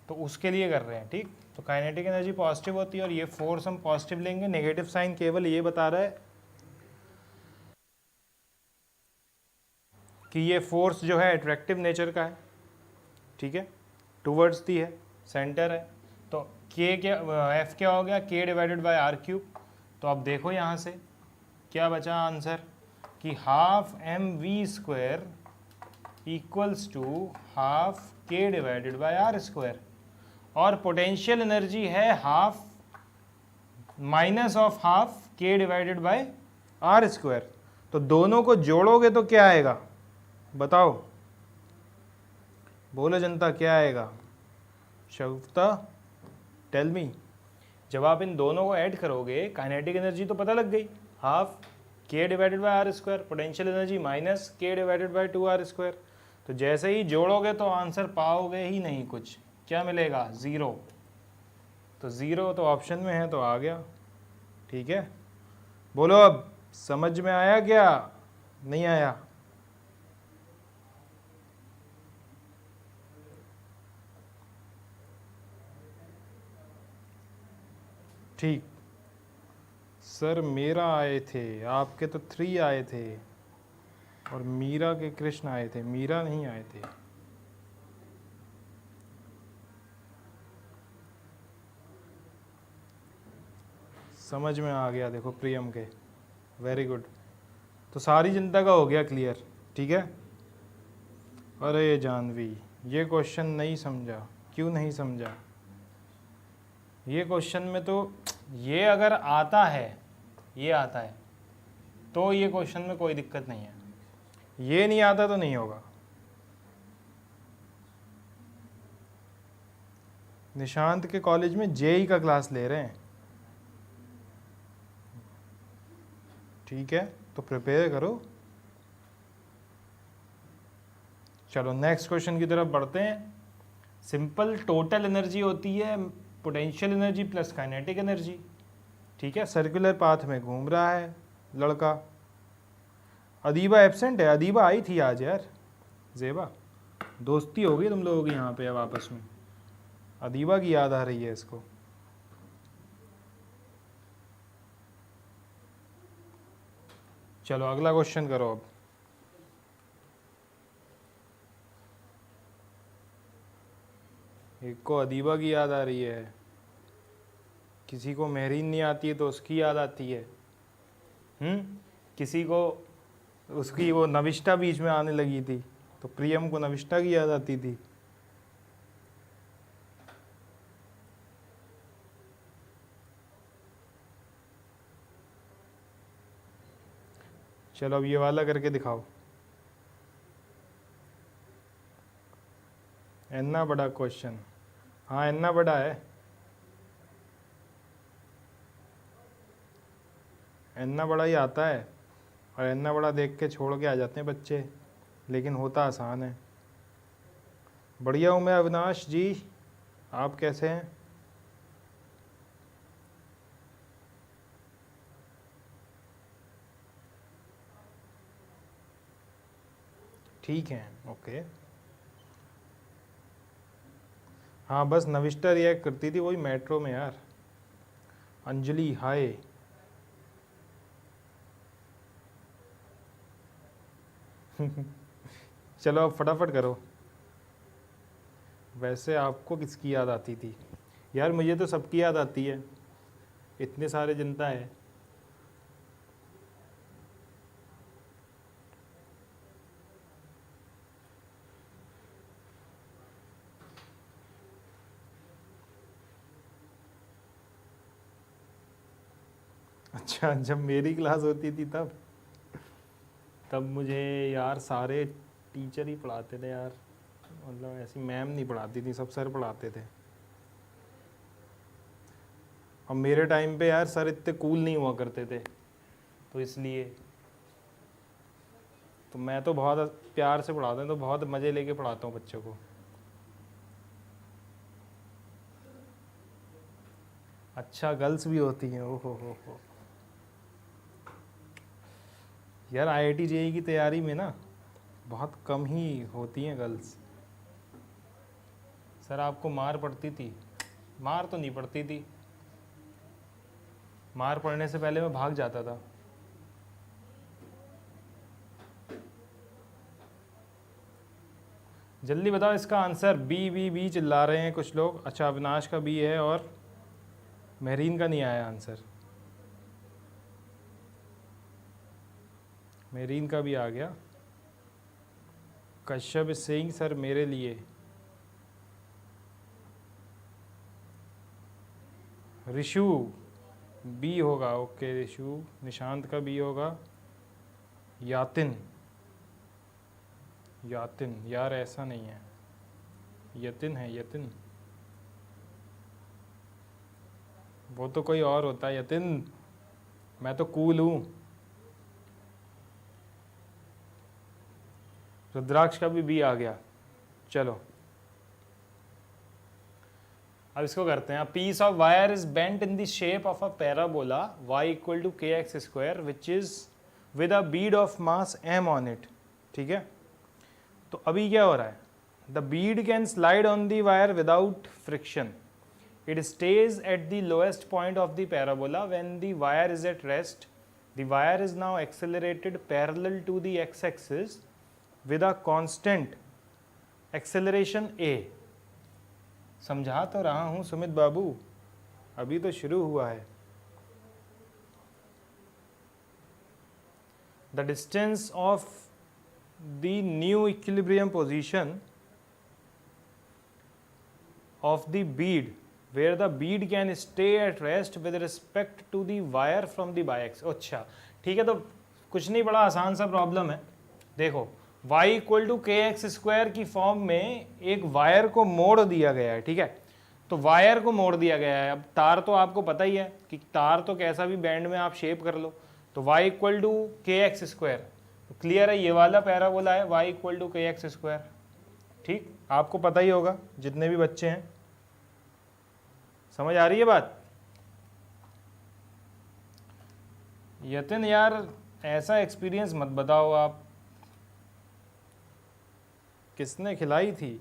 तो उसके लिए कर रहे हैं, ठीक। तो काइनेटिक एनर्जी पॉजिटिव होती है और ये फोर्स हम पॉजिटिव लेंगे, नेगेटिव साइन केवल ये बता रहा है कि ये फोर्स जो है अट्रैक्टिव नेचर का है, ठीक है, टूवर्ड्स दी है, सेंटर है। तो k क्या, f क्या हो गया, k divided by r cube. तो अब देखो यहाँ से क्या बचा आंसर कि half mv² equals to half k divided by r², और पोटेंशियल एनर्जी है half minus of half k divided by r²। तो दोनों को जोड़ोगे तो क्या आएगा बताओ, बोलो जनता क्या आएगा, शगुफ्ता टेल मी। जब आप इन दोनों को ऐड करोगे काइनेटिक एनर्जी तो पता लग गई, half k divided by r², potential energy -k divided bye 2r²। तो जैसे ही जोड़ोगे तो आंसर पाओगे ही नहीं कुछ, क्या मिलेगा 0। तो 0 तो ऑप्शन में है तो आ गया, ठीक है। बोलो अब समझ में आया क्या, नहीं आया। ठीक सर, मेरा आए थे, आपके तो 3 आए थे और मीरा के कृष्ण आए थे, मीरा नहीं आए थे। समझ में आ गया, देखो प्रियम के, वेरी गुड। तो सारी जनता का हो गया क्लियर, ठीक है। अरे जानवी ये क्वेश्चन नहीं समझा, क्यों नहीं समझा, ये क्वेश्चन में तो ये अगर आता है, ये आता है तो ये क्वेश्चन में कोई दिक्कत नहीं है, ये नहीं आता तो नहीं होगा। निशांत के कॉलेज में जेई का क्लास ले रहे हैं, ठीक है, तो प्रिपेयर करो। चलो नेक्स्ट क्वेश्चन की तरफ बढ़ते हैं। सिंपल टोटल एनर्जी होती है potential energy plus kinetic energy. ठीक है, सर्कुलर पाथ में घूम रहा है लड़का। अदीबा एब्सेंट है, अदीबा आई थी आज यार। जेबा, दोस्ती हो गई तुम लोगों की यहाँ पे अब आपस में। अदीबा की याद आ रही है इसको। चलो अगला क्वेश्चन करो अब। एक को अदीबा की याद आ रही है, किसी को मेहरीन नहीं आती है तो उसकी याद आती है। किसी को उसकी वो नविष्टा बीच में आने लगी थी तो प्रियम को नविष्टा की याद आती थी। चलो अब ये वाला करके दिखाओ। इतना बड़ा क्वेश्चन, हाँ इतना बड़ा है, इतना बड़ा ही आता है। और इतना बड़ा देख के छोड़ के आ जाते हैं बच्चे, लेकिन होता आसान है। बढ़िया हूँ मैं अविनाश जी, आप कैसे हैं? ठीक है, ओके। हाँ बस नविष्टा रिएक्ट करती थी वही मेट्रो में यार। अंजलि हाय। चलो अब फटाफट करो। वैसे आपको किसकी याद आती थी यार? मुझे तो सबकी याद आती है, इतने सारे जनता है। अच्छा, जब मेरी क्लास होती थी तब मुझे यार सारे टीचर ही पढ़ाते थे यार। मतलब ऐसी मैम नहीं पढ़ाती थी, सब सर पढ़ाते थे। और मेरे टाइम पे यार सर इतने कूल नहीं हुआ करते थे, तो इसलिए तो मैं तो बहुत प्यार से पढ़ाता हूँ, तो बहुत मज़े लेके पढ़ाता हूँ बच्चों को। अच्छा, गर्ल्स भी होती हैं? ओहो हो। यार IIT JEE की तैयारी में ना बहुत कम ही होती हैं गर्ल्स। सर आपको मार पड़ती थी? मार तो नहीं पड़ती थी, मार पड़ने से पहले मैं भाग जाता था। जल्दी बताओ इसका आंसर। बी चिल्ला रहे हैं कुछ लोग। अच्छा, अविनाश का बी है और मेहरीन का नहीं आया आंसर। मेहरीन का भी आ गया। कश्यप सिंह सर मेरे लिए। ऋषु बी होगा, ओके ऋषु। निशांत का बी होगा। यातिन यार ऐसा नहीं है, यतिन है, यतिन। वो तो कोई और होता है यतिन, मैं तो कूल हूँ। रुद्राक्ष का भी बी आ गया। चलो अब इसको करते हैं। Piece of wire is bent in the shape of a parabola y equal to kx² which is with a bead of mass m on it. ठीक है, तो अभी क्या हो रहा है? The bead can slide on the wire without friction. It stays at the lowest point of the parabola when the wire is at rest. The wire is now accelerated parallel to the x axis with a constant acceleration a। समझा तो रहा हूं सुमित बाबू, अभी तो शुरू हुआ है। The distance of the new equilibrium position of the bead where the bead can stay at rest with respect to the wire from the biax। अच्छा ठीक है, तो कुछ नहीं, बड़ा आसान सा प्रॉब्लम है। देखो y इक्वल टू kx² की फॉर्म में एक वायर को मोड़ दिया गया है। ठीक है, तो वायर को मोड़ दिया गया है। अब तार तो आपको पता ही है कि तार तो कैसा भी बैंड में आप शेप कर लो, तो y इक्वल टू के एक्स स्क्वायर, क्लियर है, ये वाला पैराबोला है y इक्वल टू के एक्स स्क्वायर। ठीक, आपको पता ही होगा जितने भी बच्चे हैं, समझ आ रही है बात। यतिन यार ऐसा एक्सपीरियंस मत बताओ आप, किसने खिलाई थी?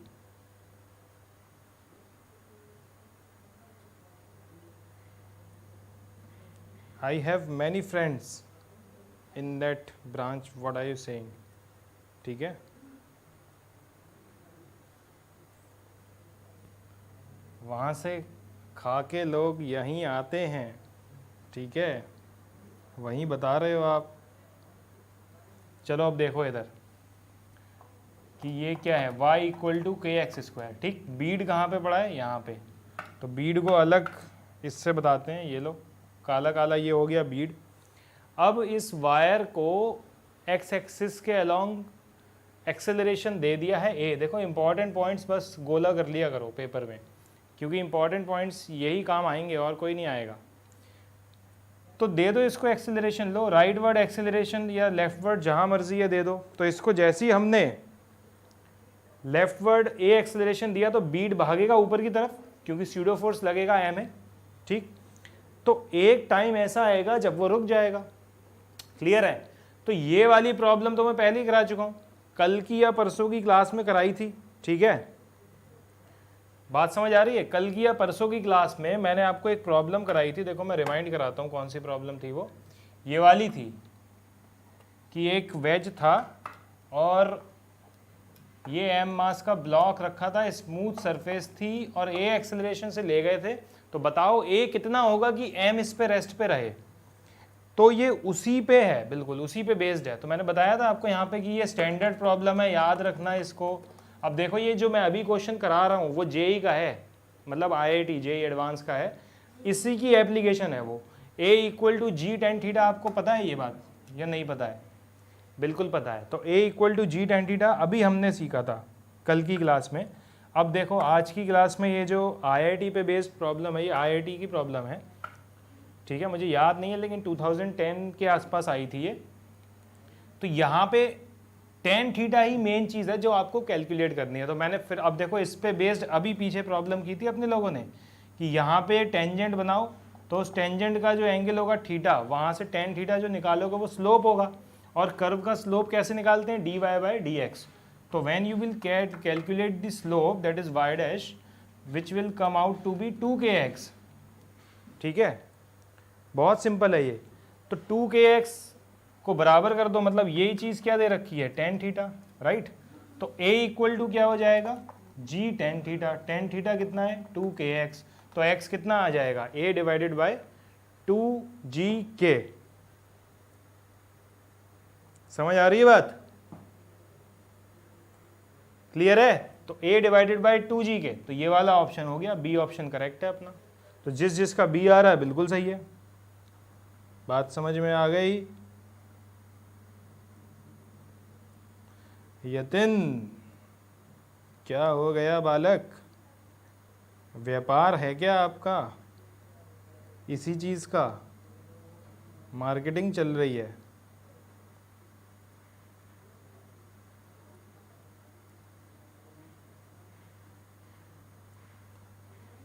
I have many friends in that branch, what are you saying? ठीक है, वहाँ से खा के लोग यहीं आते हैं, ठीक है, वहीं बता रहे हो आप। चलो अब देखो इधर कि ये क्या है, y इक्वल टू के एक्स स्क्वायर। ठीक, बीड कहाँ पे पड़ा है, यहाँ पे, तो बीड को अलग इससे बताते हैं, ये लो काला काला ये हो गया बीड। अब इस वायर को एक्स एक्सिस के अलोंग एक्सेलरेशन दे दिया है ए। देखो इंपॉर्टेंट पॉइंट्स बस गोला कर लिया करो पेपर में, क्योंकि इंपॉर्टेंट पॉइंट्स यही काम आएंगे और कोई नहीं आएगा। तो दे दो इसको एक्सेलरेशन, लो राइट वर्ड एक्सेलरेशन या लेफ्ट वर्ड जहाँ मर्जी है दे दो। तो इसको जैसे ही हमने लेफ्ट वर्ड ए एक्सेलरेशन दिया तो बीड भागेगा ऊपर की तरफ, क्योंकि स्यूडो फोर्स लगेगा एम है। ठीक, तो एक टाइम ऐसा आएगा जब वो रुक जाएगा। क्लियर है, तो ये वाली प्रॉब्लम तो मैं पहले ही करा चुका हूँ, कल की या परसों की क्लास में कराई थी। ठीक है, बात समझ आ रही है। कल की या परसों की क्लास में मैंने आपको एक प्रॉब्लम कराई थी, देखो मैं रिमाइंड कराता हूँ कौन सी प्रॉब्लम थी वो। ये वाली थी कि एक वेज था और ये एम मास का ब्लॉक रखा था, स्मूथ सरफेस थी और ए एक्सेलरेशन से ले गए थे। तो बताओ ए कितना होगा कि एम इस पे रेस्ट पे रहे। तो ये उसी पे है, बिल्कुल उसी पे बेस्ड है। तो मैंने बताया था आपको यहाँ पे कि ये स्टैंडर्ड प्रॉब्लम है, याद रखना इसको। अब देखो ये जो मैं अभी क्वेश्चन करा रहा हूँ वो जेई का है, मतलब IIT जेई एडवांस का है, इसी की एप्लीकेशन है वो। A equal to ji tan theta, आपको पता है ये बात या नहीं पता है? बिल्कुल पता है। तो a equal to ji tan theta अभी हमने सीखा था कल की क्लास में। अब देखो आज की क्लास में ये जो IIT पे बेस्ड प्रॉब्लम है, ये IIT की प्रॉब्लम है। ठीक है, मुझे याद नहीं है लेकिन 2010 के आसपास आई थी ये। तो यहाँ पे टेन थीटा ही मेन चीज़ है जो आपको कैलकुलेट करनी है। तो मैंने फिर अब देखो इस पे बेस्ड अभी पीछे प्रॉब्लम की थी अपने लोगों ने कि यहाँ पे टेंजेंट बनाओ, तो उस टेंजेंट का जो एंगल होगा थीटा, वहाँ से टेन थीटा जो निकालोगे वो स्लोप होगा। और कर्व का स्लोप कैसे निकालते हैं, dy बाई डी एक्स। तो when you will calculate the slope that is y dash which will come out to be 2kx। ठीक है, बहुत सिंपल है ये। तो 2kx को बराबर कर दो, मतलब यही चीज़ क्या दे रखी है, टेन थीटा, राइट। तो a इक्वल टू क्या हो जाएगा, g tan theta. Tan theta कितना है, 2kx। तो x कितना आ जाएगा, a डिवाइडेड बाय 2gk। समझ आ रही है बात, क्लियर है। तो a डिवाइडेड बाई 2gk, तो ये वाला ऑप्शन हो गया, बी ऑप्शन करेक्ट है अपना। तो जिस जिसका बी आ रहा है बिल्कुल सही है। बात समझ में आ गई? यतिन क्या हो गया बालक, व्यापार है क्या आपका इसी चीज का, मार्केटिंग चल रही है?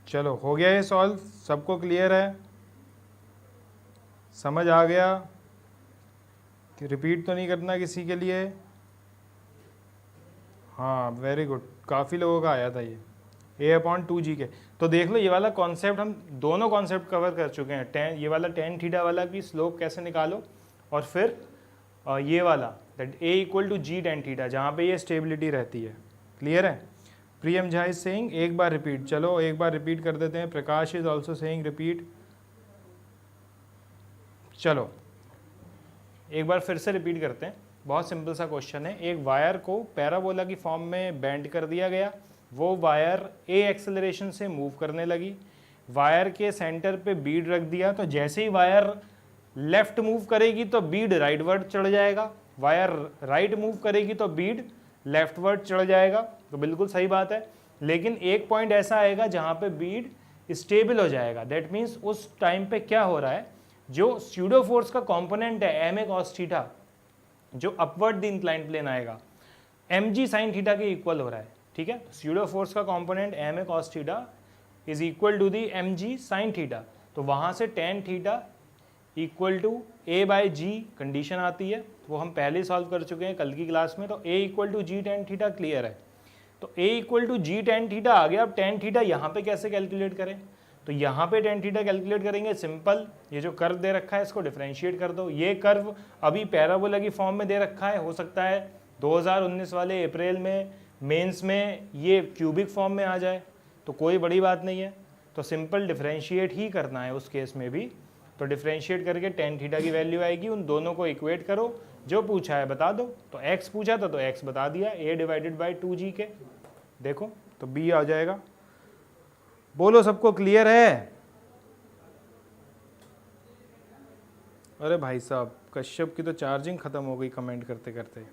चलो हो गया ये सॉल्व, सबको क्लियर है, समझ आ गया कि रिपीट तो नहीं करना किसी के लिए? हाँ वेरी गुड, काफ़ी लोगों का आया था ये a/2g। तो देख लो ये वाला कॉन्सेप्ट हम दोनों कॉन्सेप्ट कवर कर चुके हैं। ये वाला टेन थीटा वाला भी स्लोप कैसे निकालो, और फिर ये वाला that a equal to ji tan theta, जहाँ पे ये स्टेबिलिटी रहती है। क्लियर है? प्रियम झा इज सेइंग एक बार रिपीट, चलो एक बार रिपीट कर देते हैं। प्रकाश इज ऑल्सो सेइंग रिपीट। चलो एक बार फिर से रिपीट करते हैं। बहुत सिंपल सा क्वेश्चन है, एक वायर को पैराबोला की फॉर्म में बेंड कर दिया गया, वो वायर ए एक्सेलरेशन से मूव करने लगी, वायर के सेंटर पे बीड रख दिया, तो जैसे ही वायर लेफ्ट मूव करेगी तो बीड राइट वर्ड चढ़ जाएगा, वायर राइट मूव करेगी तो बीड लेफ्ट वर्ड चढ़ जाएगा। तो बिल्कुल सही बात है, लेकिन एक पॉइंट ऐसा आएगा जहाँ पे बीड स्टेबल हो जाएगा। दैट मीन्स उस टाइम पे क्या हो रहा है, जो स्यूडो फोर्स का कंपोनेंट है एम ए कॉस थीटा, जो अपवर्ड इंक्लाइंड प्लेन आएगा, एम जी साइन थीटा के इक्वल हो रहा है, ठीक है। स्यूडो फोर्स का component M A cos theta is equal to the M G sine theta, तो वहां से tan theta equal to A by G condition आती है, वो हम पहले ही सॉल्व कर चुके हैं कल की क्लास में। तो a equal to ji tan theta clear है, तो a equal to ji tan theta आ गया। अब टेन थीटा यहाँ पे कैसे कैलकुलेट करें, तो यहाँ पे टेन थीटा कैलकुलेट करेंगे सिंपल, ये जो कर्व दे रखा है इसको डिफरेंशिएट कर दो। ये कर्व अभी पैराबोला की फॉर्म में दे रखा है, हो सकता है 2019 वाले अप्रैल में मेंस में ये क्यूबिक फॉर्म में आ जाए, तो कोई बड़ी बात नहीं है, तो सिंपल डिफरेंशिएट ही करना है उस केस में भी। तो डिफरेंशिएट करके टेन थीटा की वैल्यू आएगी, उन दोनों को इक्वेट करो, जो पूछा है बता दो। तो x पूछा था तो x बता दिया, a डिवाइडेड बाई 2g के, देखो तो b आ जाएगा। बोलो सबको क्लियर है? अरे भाई साहब कश्यप की तो चार्जिंग खत्म हो गई कमेंट करते करते।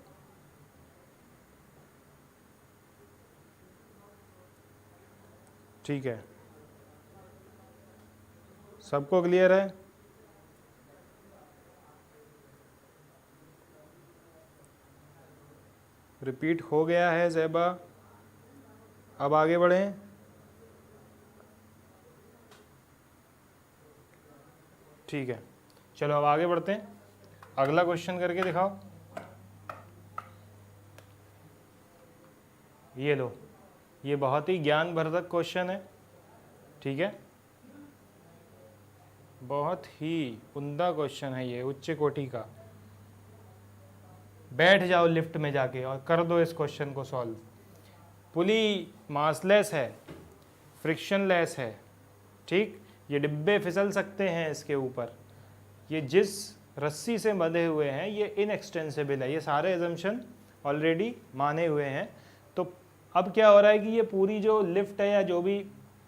ठीक है, सबको क्लियर है? रिपीट हो गया है ज़ैबा, अब आगे बढ़ें। ठीक है, चलो अब आगे बढ़ते हैं, अगला क्वेश्चन करके दिखाओ। ये लो, ये बहुत ही ज्ञानवर्धक क्वेश्चन है, ठीक है, बहुत ही उम्दा क्वेश्चन है ये, उच्च कोटि का। बैठ जाओ लिफ्ट में जाके और कर दो इस क्वेश्चन को सॉल्व। पुली मासलेस है, फ्रिक्शनलेस है, ठीक, ये डिब्बे फिसल सकते हैं इसके ऊपर, ये जिस रस्सी से बंधे हुए हैं ये इनएक्सटेंसिबल है, ये सारे एजम्पशन ऑलरेडी माने हुए हैं। तो अब क्या हो रहा है कि ये पूरी जो लिफ्ट है या जो भी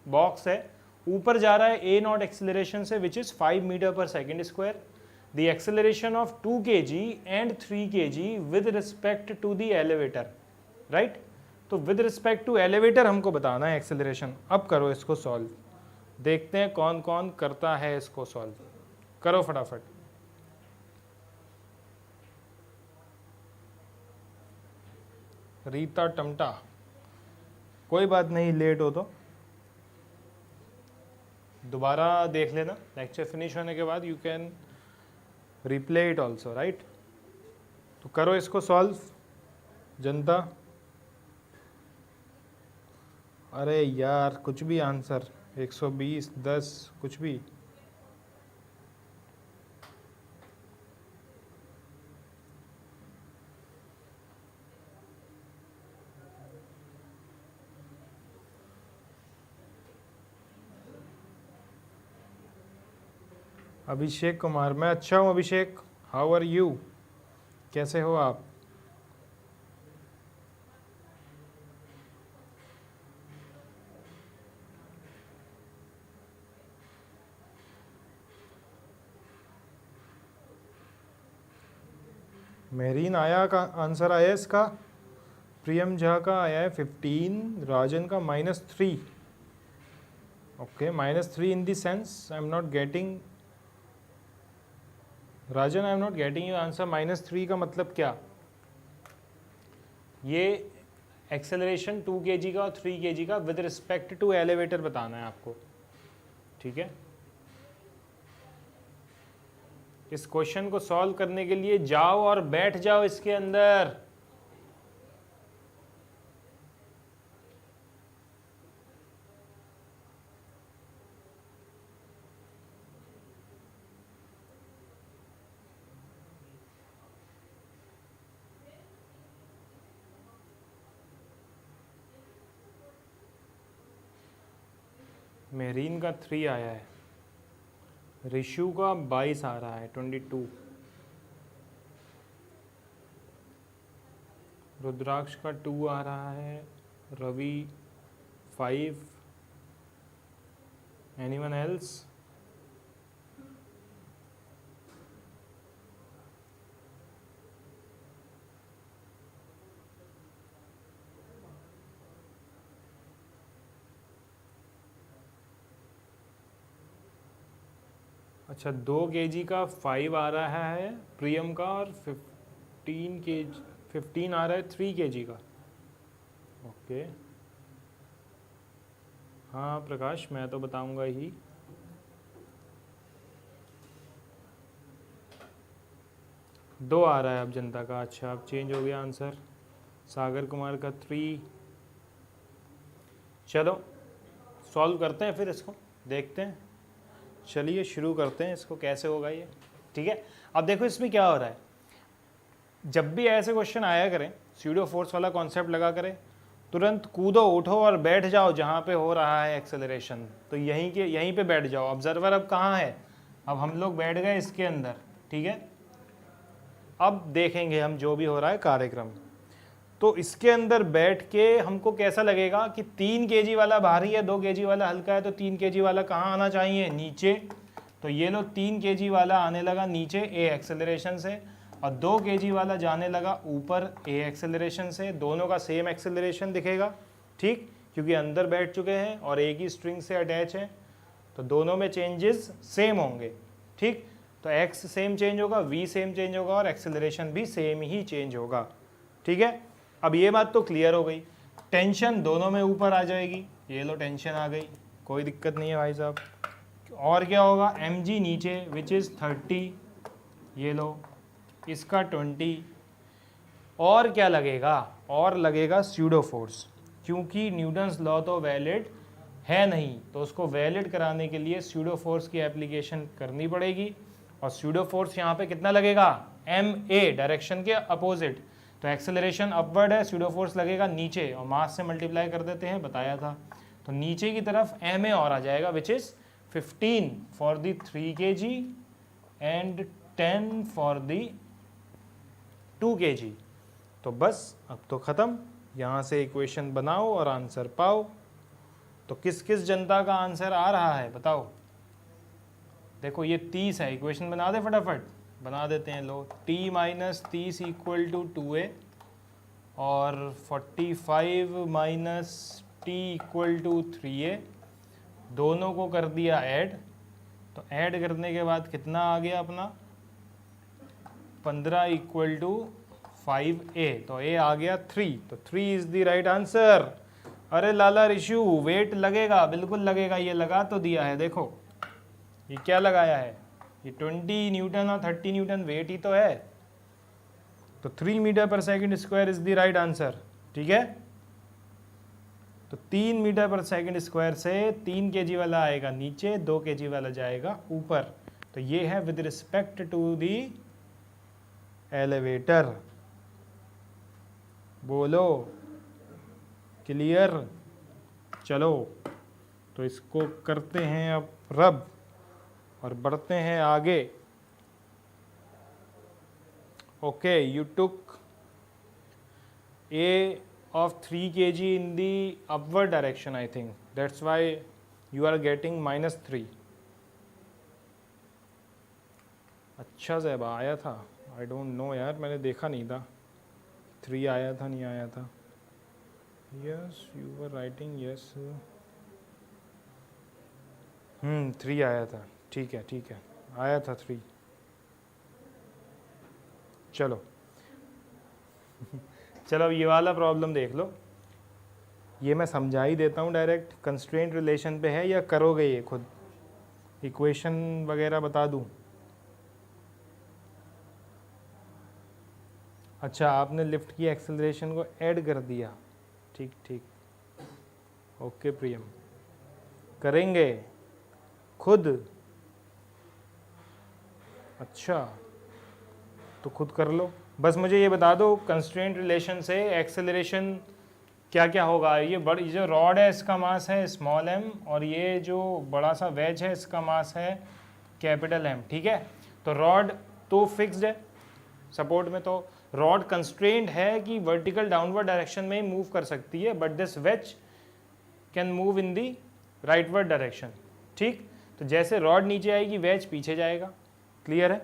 बॉक्स है ऊपर जा रहा है ए नॉट एक्सेलरेशन से, which is 5 metre per second square. The acceleration of 2 kg and 3 kg with respect to the elevator, right? तो with respect to elevator हमको बताना है acceleration। अब करो इसको सॉल्व, देखते हैं कौन कौन करता है इसको सॉल्व, करो फटाफट। रीता टमटा, कोई बात नहीं, लेट हो तो दोबारा देख लेना, लेक्चर फिनिश होने के बाद you can replay it also, right. तो करो इसको सॉल्व जनता। अरे यार कुछ भी आंसर, 120 10 कुछ भी। अभिषेक कुमार, मैं अच्छा हूँ अभिषेक, हाउ आर यू, कैसे हो आप? मेहरीन आया का आंसर आया इसका, प्रियम झा का आया है 15, राजन का -3। Okay, -3 in the sense I am not getting, Rajan I am not getting you answer. -3 का मतलब क्या? ये एक्सेलरेशन 2 kg का और 3 kg का विद रिस्पेक्ट टू एलिवेटर बताना है आपको, ठीक है। इस क्वेश्चन को सॉल्व करने के लिए जाओ और बैठ जाओ इसके अंदर। मेहरीन का 3 आया है, रिशु का 22 आ रहा है, 22, रुद्राक्ष का 2 आ रहा है, रवि 5, एनीवन एल्स? अच्छा 2 kg का 5 आ रहा है प्रियम का, और 15 आ रहा है 3 kg का। ओके हाँ प्रकाश, मैं तो बताऊंगा ही। दो आ रहा है अब जनता का। अच्छा अब चेंज हो गया आंसर। सागर कुमार का 3। चलो सॉल्व करते हैं फिर इसको, देखते हैं। चलिए शुरू करते हैं इसको, कैसे होगा ये। ठीक है, अब देखो इसमें क्या हो रहा है। जब भी ऐसे क्वेश्चन आया करें, स्यूडो फोर्स वाला कॉन्सेप्ट लगा करें, तुरंत कूदो उठो और बैठ जाओ जहाँ पे हो रहा है एक्सेलरेशन। तो यहीं पे बैठ जाओ। ऑब्जर्वर अब कहाँ है, अब हम लोग बैठ गए इसके अंदर। ठीक है, अब देखेंगे हम जो भी हो रहा है कार्यक्रम। तो इसके अंदर बैठ के हमको कैसा लगेगा कि 3 kg वाला भारी है, 2 kg वाला हल्का है, तो 3 kg वाला कहाँ आना चाहिए, नीचे। तो ये लो 3 kg वाला आने लगा नीचे ए एक्सेलरेशन से, और 2 kg वाला जाने लगा ऊपर ए एक्सेलरेशन से। दोनों का सेम एक्सेलरेशन दिखेगा, ठीक, क्योंकि अंदर बैठ चुके हैं और एक ही स्ट्रिंग से अटैच है, तो दोनों में चेंजेस सेम होंगे। ठीक, तो एक्स सेम चेंज होगा, वी सेम चेंज होगा, और एक्सेलरेशन भी सेम ही चेंज होगा। ठीक है, अब ये बात तो क्लियर हो गई। टेंशन दोनों में ऊपर आ जाएगी, ये लो टेंशन आ गई, कोई दिक्कत नहीं है भाई साहब। और क्या होगा, mg नीचे विच इज़ 30, ये लो इसका 20। और क्या लगेगा, और लगेगा स्यूडो फोर्स, क्योंकि न्यूटन्स लॉ तो वैलिड है नहीं, तो उसको वैलिड कराने के लिए स्यूडो फोर्स की एप्लीकेशन करनी पड़ेगी। और स्यूडो फोर्स यहाँ पे कितना लगेगा, ma, डायरेक्शन के अपोजिट। तो एक्सेलरेशन अपवर्ड है, स्यूडो फोर्स लगेगा नीचे, और मास से मल्टीप्लाई कर देते हैं, बताया था। तो नीचे की तरफ ma और आ जाएगा, which is 15 for the 3 kg and 10 for the 2 kg। तो बस अब तो ख़त्म, यहाँ से इक्वेशन बनाओ और आंसर पाओ। तो किस किस जनता का आंसर आ रहा है बताओ। देखो ये 30 है, इक्वेशन बना दे फटाफट, बना देते हैं। लो t - 30 इक्वल टू 2a, और 45 - t इक्वल टू 3a, दोनों को कर दिया ऐड। तो ऐड करने के बाद कितना आ गया अपना, 15 इक्वल टू 5a, तो a आ गया 3, तो 3 इज द राइट आंसर। अरे लाला ऋषु, वेट लगेगा, बिल्कुल लगेगा, ये लगा तो दिया है। देखो ये क्या लगाया है, ये 20 न्यूटन और 30 न्यूटन वेट ही तो है। तो 3 मीटर पर second square is the right answer. ठीक है, तो 3 मीटर पर सेकंड स्क्वायर से 3 kg वाला आएगा नीचे, 2 kg वाला जाएगा ऊपर। तो ये है with respect to the elevator. बोलो क्लियर। चलो तो इसको करते हैं अब रब और बढ़ते हैं आगे। Okay, you took a of 3 kg in the upward direction, I think that's why you are getting -3। अच्छा ज़ेबा आया था, आई डोंट नो यार, मैंने देखा नहीं था 3 आया था नहीं आया था। Yes you were writing, yes 3 आया था। ठीक है ठीक है, आया था 3। चलो चलो अब ये वाला प्रॉब्लम देख लो, ये मैं समझा ही देता हूँ डायरेक्ट। कंस्ट्रेंट रिलेशन पे है या करोगे ये खुद, इक्वेशन वगैरह बता दूँ। अच्छा आपने लिफ्ट की एक्सेलरेशन को ऐड कर दिया, ठीक ठीक, ओके प्रियम, करेंगे खुद। अच्छा तो खुद कर लो, बस मुझे ये बता दो कंस्ट्रेंट रिलेशन से एक्सेलरेशन क्या क्या होगा। ये बड़ी जो रॉड है इसका मास है स्मॉल m, और ये जो बड़ा सा वेज है इसका मास है कैपिटल M। ठीक है, तो रॉड तो फिक्स्ड है सपोर्ट में, तो रॉड कंस्ट्रेंट है कि वर्टिकल डाउनवर्ड डायरेक्शन में ही मूव कर सकती है, but this ways can move in the rightward direction. ठीक, तो जैसे रॉड नीचे आएगी वेज पीछे जाएगा। क्लियर है,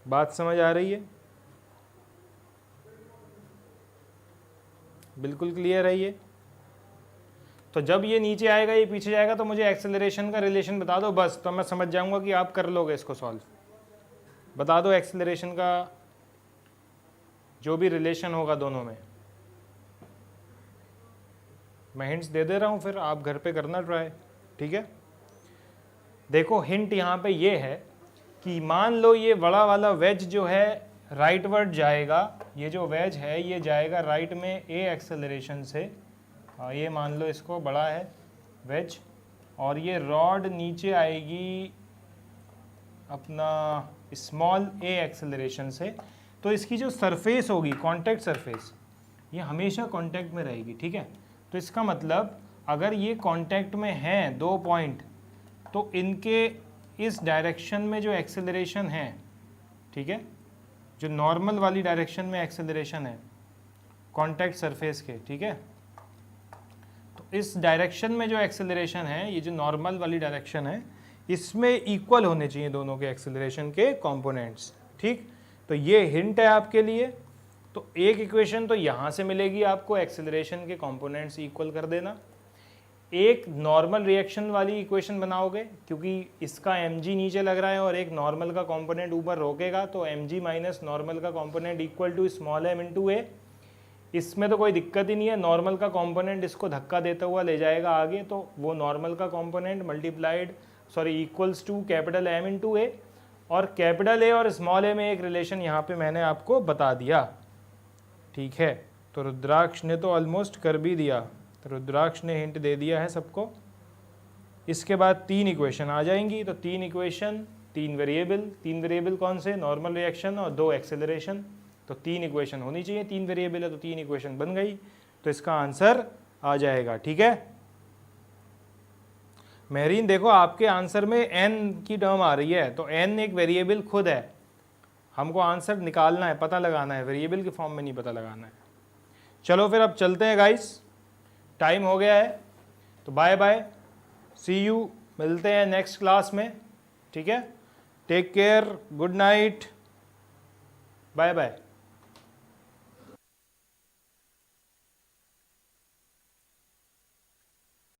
बात समझ आ रही है, बिल्कुल क्लियर है ये। तो जब ये नीचे आएगा ये पीछे जाएगा तो मुझे एक्सेलरेशन का रिलेशन बता दो बस, तो मैं समझ जाऊंगा कि आप कर लोगे इसको सॉल्व। बता दो एक्सेलरेशन का जो भी रिलेशन होगा दोनों में। मैं हिंट्स दे दे रहा हूँ, फिर आप घर पे करना ट्राई, ठीक है। देखो हिंट यहाँ पे ये है कि मान लो ये बड़ा वाला वेज जो है राइट वर्ड जाएगा, ये जो वेज है ये जाएगा राइट में ए एक्सेलरेशन से, ये मान लो इसको बड़ा है वेज, और ये रॉड नीचे आएगी अपना स्मॉल ए एक्सेलरेशन से। तो इसकी जो सरफेस होगी कांटेक्ट सरफेस, ये हमेशा कांटेक्ट में रहेगी, ठीक है। तो इसका मतलब अगर ये कांटेक्ट में हैं 2 पॉइंट, तो इनके इस डायरेक्शन में जो एक्सेलरेशन है, ठीक है, जो नॉर्मल वाली डायरेक्शन में एक्सेलरेशन है कांटेक्ट सरफेस के, ठीक है, तो इस डायरेक्शन में जो एक्सेलरेशन है, ये जो नॉर्मल वाली डायरेक्शन है, इसमें इक्वल होने चाहिए दोनों के एक्सेलरेशन के कंपोनेंट्स, ठीक। तो ये हिंट है आपके लिए। तो एक इक्वेशन तो यहाँ से मिलेगी आपको, एक्सेलरेशन के कंपोनेंट्स इक्वल कर देना। एक नॉर्मल रिएक्शन वाली इक्वेशन बनाओगे, क्योंकि इसका mg नीचे लग रहा है और एक नॉर्मल का कंपोनेंट ऊपर रोकेगा, तो mg माइनस नॉर्मल का component equal to small m into a. इसमें तो कोई दिक्कत ही नहीं है, नॉर्मल का कंपोनेंट इसको धक्का देता हुआ ले जाएगा आगे, तो वो नॉर्मल का component equals to capital M into a, और कैपिटल ए और स्मॉल ए में एक रिलेशन यहाँ पे मैंने आपको बता दिया, ठीक है। तो रुद्राक्ष ने तो ऑलमोस्ट कर भी दिया, तो रुद्राक्ष ने हिंट दे दिया है सबको। इसके बाद 3 इक्वेशन आ जाएंगी, तो 3 इक्वेशन 3 वेरिएबल कौन से, नॉर्मल रिएक्शन और 2 एक्सेलरेशन। तो 3 इक्वेशन होनी चाहिए, 3 वेरिएबल है तो 3 इक्वेशन बन गई, तो इसका आंसर आ जाएगा, ठीक है। मेहरीन देखो आपके आंसर में n की टर्म आ रही है, तो n एक वेरिएबल खुद है, हमको आंसर निकालना है, पता लगाना है, वेरिएबल के फॉर्म में नहीं पता लगाना है। चलो फिर अब चलते हैं गाइस, टाइम हो गया है, तो बाय बाय, सी यू, मिलते हैं नेक्स्ट क्लास में, ठीक है। Take care, good night, bye bye.